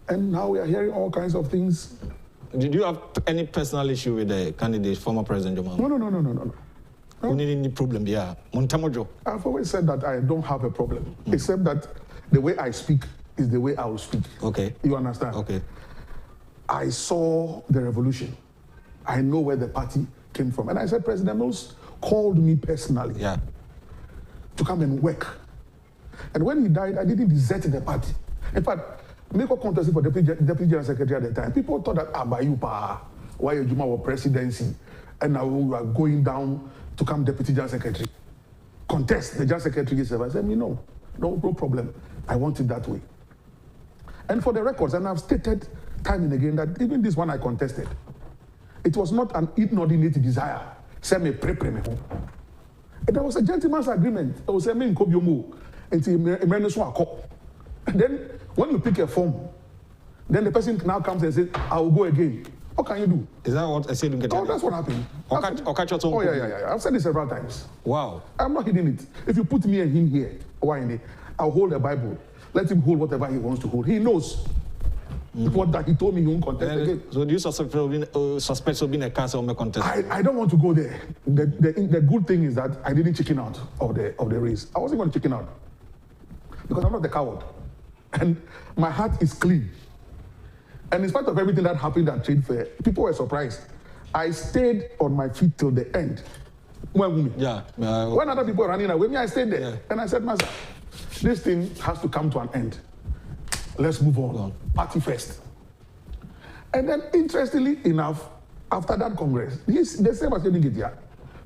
And now we are hearing all kinds of things. Did you have any personal issue with the candidate, former President Jamal? No. Any problem? Yeah. I've always said that I don't have a problem, except that the way I speak is the way I will speak. Okay. You understand? Okay. I saw the revolution. I know where the party came from. And I said, President Mills called me personally to come and work. And when he died, I didn't desert the party. In fact, make a contest for Deputy General Secretary at the time. People thought that Abayupa, why you were presidency, and now we are going down to come Deputy General Secretary. Contest the General Secretary itself. I said, no problem. I want it that way. And for the records, and I've stated time and again that even this one I contested, it was not an inordinate desire. Say me pre. There was a gentleman's agreement. I was saying me in Kobiomo, and then when you pick a form, then the person now comes and says, I will go again. What can you do? Is that what I said? Oh, that's what happened. Oh, yeah. I've said it several times. Wow. I'm not hiding it. If you put me and him here, I'll hold the Bible. Let him hold whatever he wants to hold. He knows what that he told me he won't contest again. So do you suspect being a cancer or contest? I don't want to go there. The good thing is that I didn't chicken out of the race. I wasn't going to chicken out because I'm not the coward. And my heart is clean. And in spite of everything that happened at Trade Fair, people were surprised. I stayed on my feet till the end. When other people were running away, I stayed there. Yeah. And I said, Master, this thing has to come to an end. Let's move on. Party first. And then, interestingly enough, after that Congress, the same as Kencity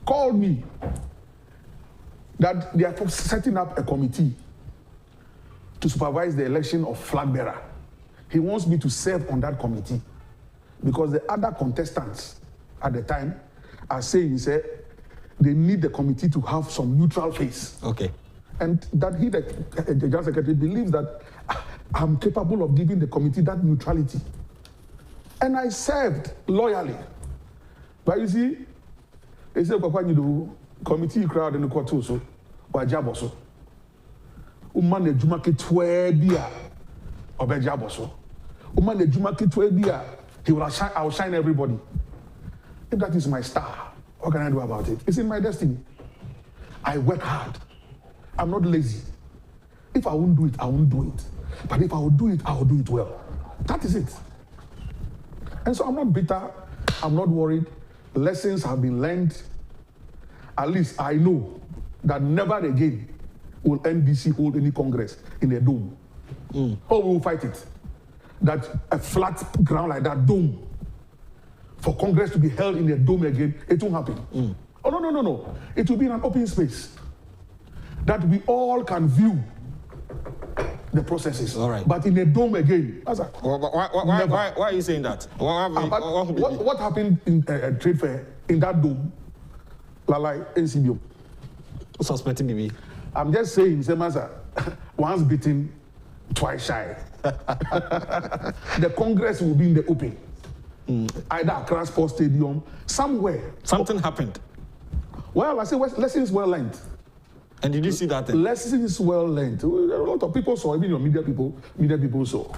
called me that they are setting up a committee to supervise the election of flag bearer. He wants me to serve on that committee because the other contestants at the time are saying, they need the committee to have some neutral face. Okay. And that the General Secretary, believes that I'm capable of giving the committee that neutrality. And I served loyally. But you see, they say, Anyidoho, committee crowd in the court also, or Jaboso. Umane Jumake Twebia, or Bejaboso. Umane Jumake Twebia, I will shine everybody. If that is my star, what can I do about it? It's in my destiny. I work hard. I'm not lazy. If I won't do it, I won't do it. But if I will do it, I will do it well. That is it. And so I'm not bitter. I'm not worried. Lessons have been learned. At least I know that never again will NDC hold any Congress in a dome. Or we will fight it. That a flat ground like that, dome, for Congress to be held in a dome again, it won't happen. Oh, no. It will be in an open space that we all can view the processes. All right. But in a dome again. Why are you saying that? What happened in Trade Fair in that dome? Like NCBO. Suspecting me. I'm just saying, once beaten, twice shy. The Congress will be in the open. Either Accra Sports Stadium, somewhere. Something happened. Well, I say lessons well learned. And did you see that thing? Lessons well learned. A lot of people saw, even your media people saw.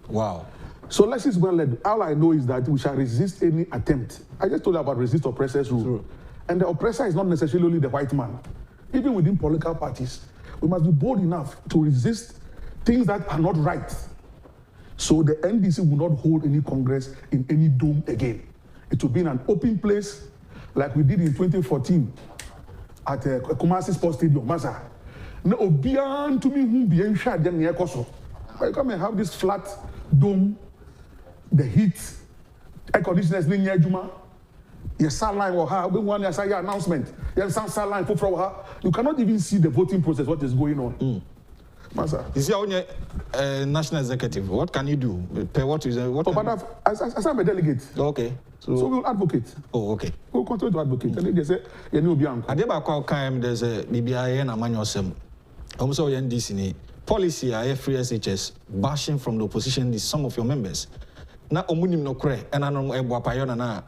Wow. So lessons well learned. All I know is that we shall resist any attempt. I just told you about resist oppressor's rule. True. And the oppressor is not necessarily the white man. Even within political parties, we must be bold enough to resist things that are not right. So the NDC will not hold any Congress in any dome again. It will be in an open place like we did in 2014 at Kumasi Sports Stadium. Masa. No, beyond to me who be in shot them near Koso. I come and have this flat dome, the heat, air conditioners near Juma. Your sideline or how when one say your announcement, your sideline for her. You cannot even see the voting process, what is going on. Masa. You see, only national executive. What can you do? What is what? But as I'm a delegate. Okay. So we'll advocate. Oh, okay. We'll continue to advocate. And they say, you know, Bianco. I deba call time there's a BBI and a manual sem. Also, NDC policy I free SHS bashing from the opposition is some of your members. Now, omunim no kre and I know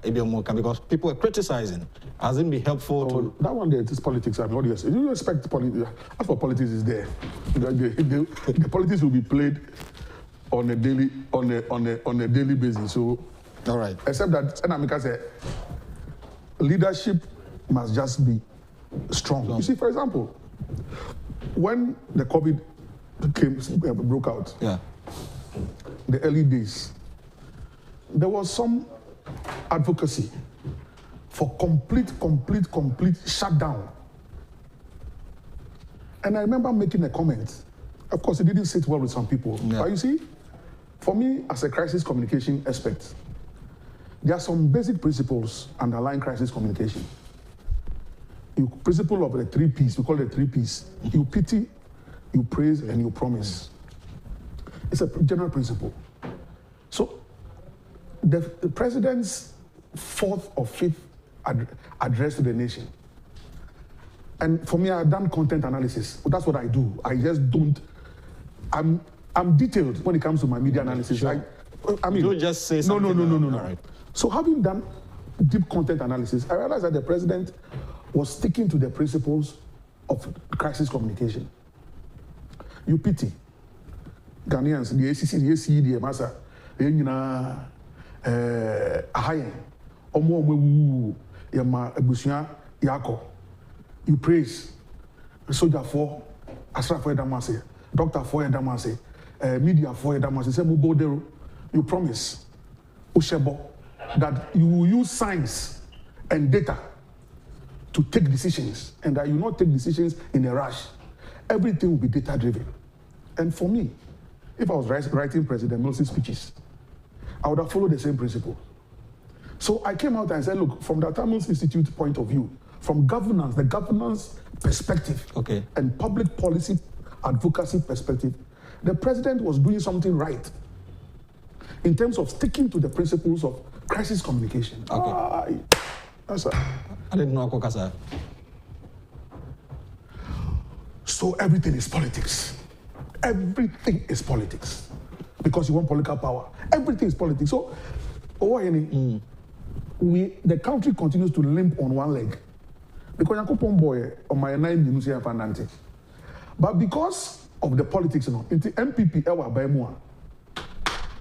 because people are criticizing. Has it been helpful to that one there? It is politics. I mean, what do you say? You expect politics? As for politics is there. The politics will be played on a daily basis. So, all right. Except that, and Amika said, leadership must just be strong. You see, for example, when the COVID broke out, the early days, there was some advocacy for complete shutdown. And I remember making a comment. Of course, it didn't sit well with some people. But you see, for me, as a crisis communication expert, there are some basic principles underlying crisis communication. Principle of the 3 Ps, we call it 3 Ps. You pity, you praise, and you promise. It's a general principle. So, the president's 4th or 5th address to the nation. And for me, I've done content analysis. That's what I do. I just don't. I'm detailed when it comes to my media analysis. Sure. I mean, you don't just say something. No. Right. So having done deep content analysis, I realized that the president was sticking to the principles of crisis communication. You pity Ghanaians, the ACC, the ACE, the Massa, you praise soldier for Asra for Damase, doctor for Damase, media for Damase, you promise Ushebo that you will use science and data to take decisions, and that you not take decisions in a rush. Everything will be data driven. And for me, if I was writing President Milson's speeches, I would have followed the same principle. So I came out and said, look, from the Tamils Institute point of view, from governance, the governance perspective, and public policy advocacy perspective, the president was doing something right in terms of sticking to the principles of crisis communication. Okay. I didn't know Kokasa. So everything is politics. Everything is politics. Because you want political power. Everything is politics. So, the country continues to limp on one leg. Because Yakupon boy on my 9 minutes here for but because of the politics, into MPP ewa by more.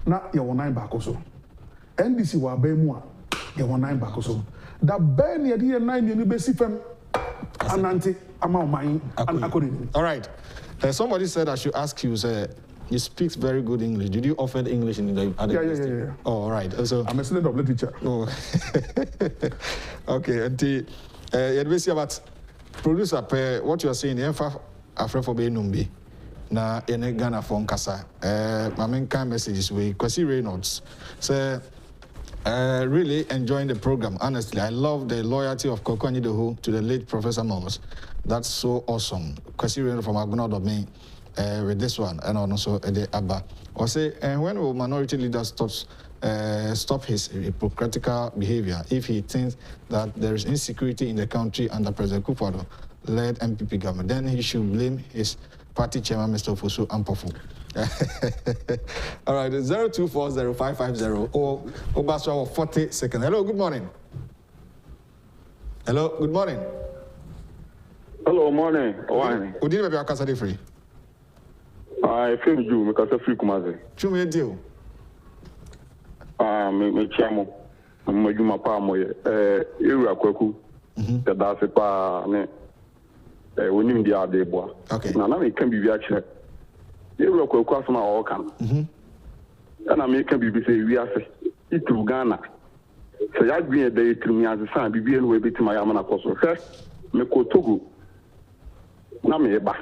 Now you 9 back also. NDC wa by more. You 9 back also. That Ben ya 9 minutes fem anante ama mine according. All right. Somebody said I should ask you, sir. You speak very good English. Did you offer English in the other university? Yeah. Oh, all right. So I'm a student of literature. Oh. Okay. And about producer, what you are saying, after for being numbi. Na ene Ghana phone kasa. My main kind messages we Kwesi Reynolds. So really enjoying the program. Honestly, I love the loyalty of Koku Anyidoho to the late Professor Moss. That's so awesome. Kwesi Reynolds from Agunodo me. With this one and also the Abba. Or say, when will minority leader stop his hypocritical behavior if he thinks that there is insecurity in the country under President Kufuor led MPP government, then he should blame his party chairman, Mr. Fosu Ampofu. All right, 0240-550 or Obaswa 40 seconds. Hello, good morning. Hello, good morning. Hello, morning. Would you be a Kasadi free? I feel you because I feel Kumaze. Chumi deal. Me chamo. I'm a palm. Area Koku. The Dasipa. When you are the boy. Okay. Now, I can be actually. Area Koku as my all can. And I make a BBC. We are it to Ghana. So I bring a day to me as a son. Be away to my Amana Koso. First, me go Togo. Na me ba.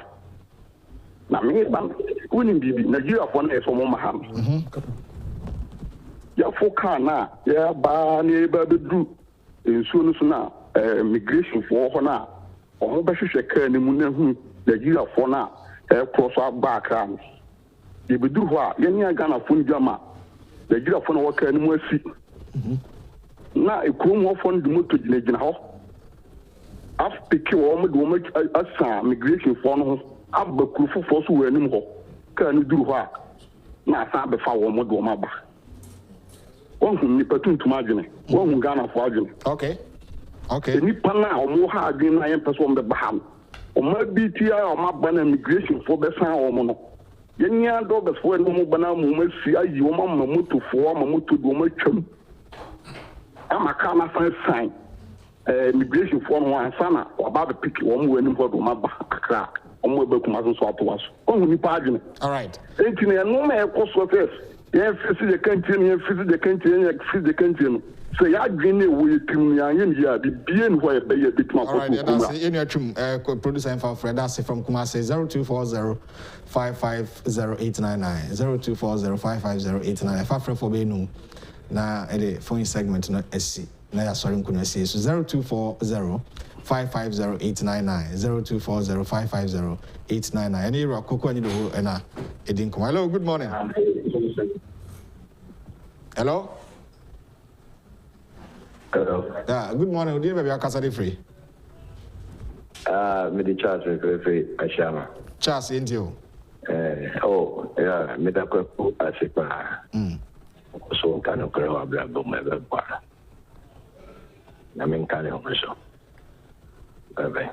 Na me ba winning bibi Nigeria for na so mo maham ya foka na ya ba na ba bedu ensuo no so na migration for ho na o ho be hwehwe ka ni mu na hu Nigeria for na cross out back ram. You be do what? You ain't gonna phone jama. The gira phone work any more see. Now a crew of phone the motor in how. I've picked woman as migration phone. I've the crew for force who anymore. Can you do what? Now I be found one more my back. One who nipper to margin. One who Ghana for argument. Okay. Nipa na omo ha adwin na yem person be baham. Omo BTI or my ban immigration for be san omo no. Yenya do be for no mo bana mo ma si ayi omo mamoto for mamoto do omo twam. Amaka na sign immigration for no ansa na oba be pick omo wani for do ma ba akra. Omo be kuma so ato aso. Omo nipa adwin. All right. Enti na no ma e koso first. Yen fisi the country, yen fisi the country, yen fisi the country. So ya green we team ya yen ya be bien where be a bit more. All right, that's in your trim producer and Fred that's from Kumasi 0240550899 0240550899 Fafre for be no na the phone segment no SC na ya sorry nkuno SC so 0240550899 0240550899 any rock Koku Anyidoho na edin kom. Hello, good morning. Hello. Hello. Yeah, good morning. Udi baby akasa free. Me the Charles free Ashama. Charles into. Me da Koku asipa. So kind of grow up like boom ever bar. I mean kind of so. Bye.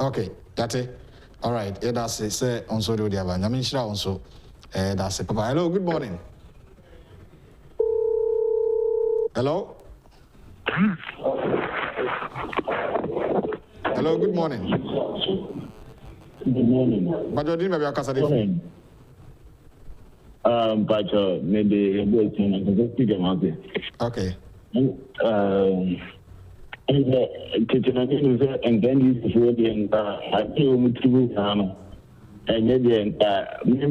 Okay, that's it. All right, that's it. Say on so do the other. I mean shira on so. That's it. Papa. Hello, good morning. Hello? Hello, good morning. Good morning. But you didn't maybe a casa de free. But maybe a good thing and just figure out it. Okay. And then this is and I feel me to and maybe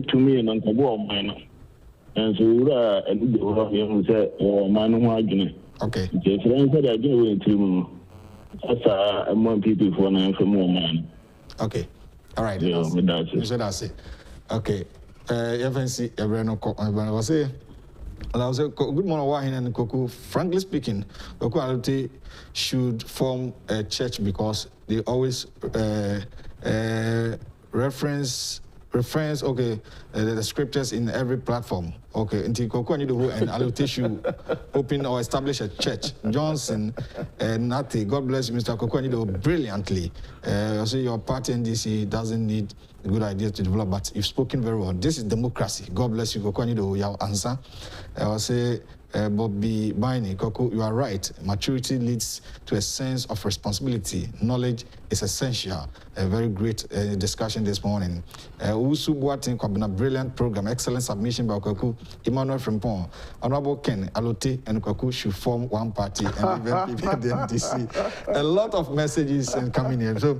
to me and on the wall mine. And so and who said, man, okay. Just answer that you went to more people for an for more man. Okay. All right. Yeah, that's it. Okay. FNC, everyone was say, and I was good morning, Wahin and Koku. Frankly speaking, Koku Alute should form a church because they always reference okay the scriptures in every platform. Okay, until Koku Anyidoho and Alute should open or establish a church. Johnson and Nati, God bless you, Mr. Koku Anyidoho brilliantly. I say your party NDC doesn't need good ideas to develop, but you've spoken very well. This is democracy. God bless you, Koku Anyidoho. Your answer. I say Bobby Baini, Koku, you are right. Maturity leads to a sense of responsibility. Knowledge is essential. A very great discussion this morning. Usu Boatin Kwabena, brilliant program, excellent submission by Koku. Emmanuel Frimpong, Honorable Ken, Alote, and Koku should form one party and even people the NDC. A lot of messages coming in. So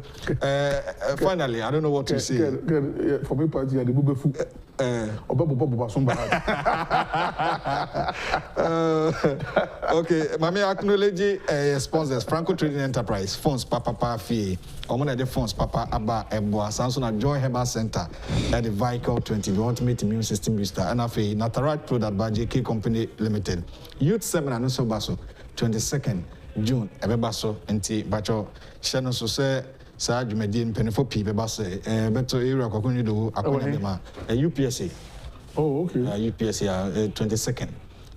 finally, I don't know what to say. For me, party, I the food. Okay, Mami acknowledge sponsors Franco Trading Enterprise, Funds Papa Fee, Omona de Funds Papa Abba Eboa, Samsung Joy Herbal Center, at the Vehicle 20, the Ultimate Immune System Booster, and Afi, Nataraj Product by JK Company Limited. Youth Seminar, no so baso, 22nd June, Ebebaso, NT Bacho, Shannon Sose, Saj Medin, Penifo P, Bebase, Beto Ira Kokunido, Akonema, UPSA. Oh, okay. UPSA, 22nd.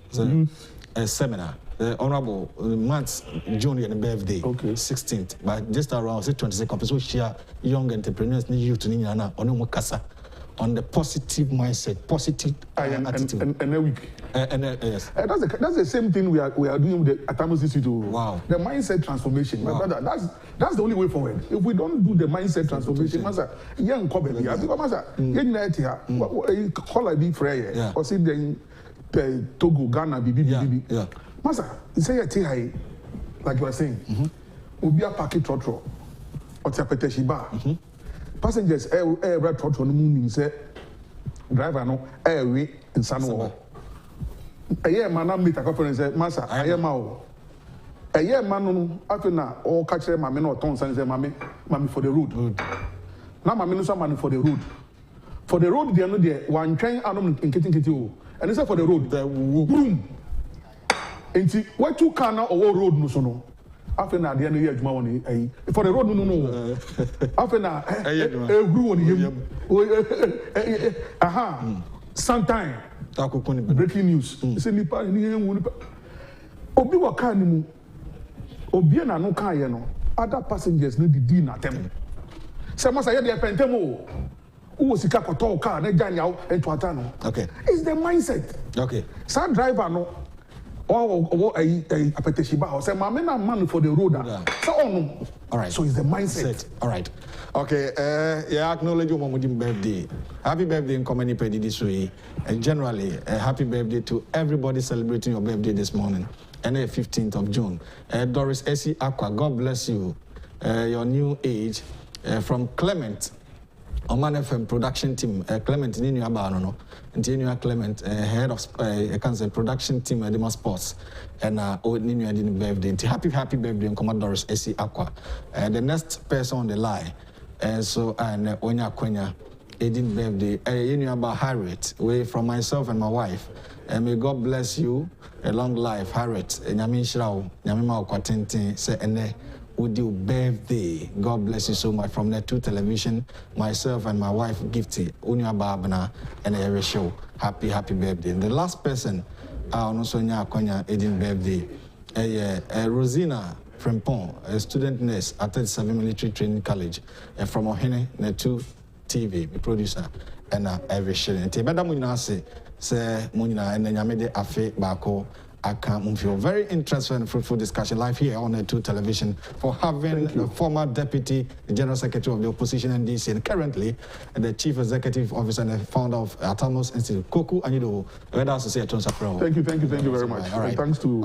So, a seminar. The Honorable months June and birthday, okay. 16th, but just around 22nd, so share young entrepreneurs need you to Nina on Casa on the positive mindset, positive attitude. And a week. Yes. That's the same thing we are doing with the Atamus Institute. Wow. The mindset transformation, my brother. That's the only way forward. If we don't do the mindset transformation, Masa, young Kobe, because Masa, young call I be prayer, or see the Togo, Ghana, BB. Yeah. Masa, say a tea, like you are saying, will be a packet trotro or Tapeteshi bar. Passengers, red trotro on the moon, say, driver no, we in San Juan. A year, man, I meet a conference, Masa, I am out. A year man, after now, all catch them, mammy, or tons and say, mammy for the road. Now, mammy, no money for the road. For the road, they are not there. One train, I don't in Kencity, and it's for the road. The room. And see, what two can now or road no so. After now, the end of the year, money for the road, no. After now, a grew on him. Aha, sometime. Breaking news. It's in the party. Obi wa car ni mu. Obi na no car ye no. Other passengers need the deal na them. Say must say dey pentem o. Who sika koto car na jan yaw ento ata no. Okay. It's the mindset. Okay. Some driver no or apeteshiba say ma me na man for the road. So no. All right. So it's the mindset. All right. Okay, yeah, acknowledge your mom's birthday. Happy birthday in Komani Pedi this way. And generally, happy birthday to everybody celebrating your birthday this morning. And the 15th of June. Doris Essie Aqua, God bless you. Your new age. From Clement, Oman FM production team. Clement, Ninu Abano, and Ninu Clement, head of cancer production team at Dima Sports. And Ninu Adin birthday. Happy birthday in Commodore Doris Essie Aqua. The next person on the line. So and Onya Kwenya, Edin birthday. You know about Harriet, way from myself and my wife. And may God bless you, a long life, Harriet. And Yamin Shrao, Yamima Kwatente, say ene would you birthday. God bless you so much from Net 2 Television. Myself and my wife Gifty, Unya Babana, and a show. Happy birthday. And the last person, also Nya Kwenya, Edin birthday. Rosina Frempon, a student nurse at 37 Military Training College, and from Ohene, Net 2 TV, the producer, and every shilling. Tebeda Munina say Munina, and then Yamede Afe Bako. I can't feel very interesting and fruitful discussion live here on Net 2 Television for having the former Deputy General Secretary of the Opposition NDC and currently the Chief Executive Officer and the founder of Atta Institute, Koku Anyidoho. Thank you very much. All right. And thanks to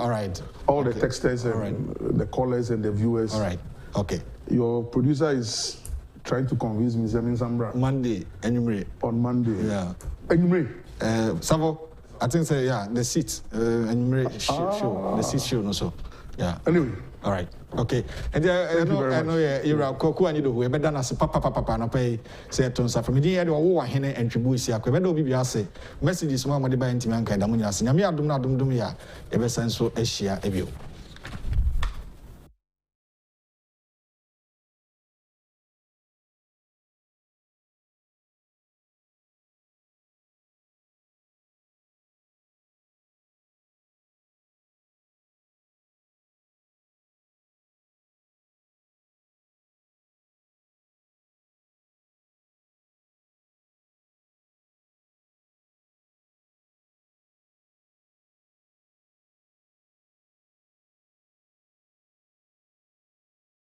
all the texters and the callers and the viewers. All right. Okay. Your producer is trying to convince me Zambra. Monday, anyway. On Monday. Yeah. Anyway. Savo. I think say the seat show the seat show no so yeah anyway all right okay and I know you're Koku Anyidoho we better na papa no pay say tonsa from the area wo hene entwibu isi akwa better obi bia say messages mo amode ba ntimi anka da munya ase nyame adom na adom ya e be senso ahia ebio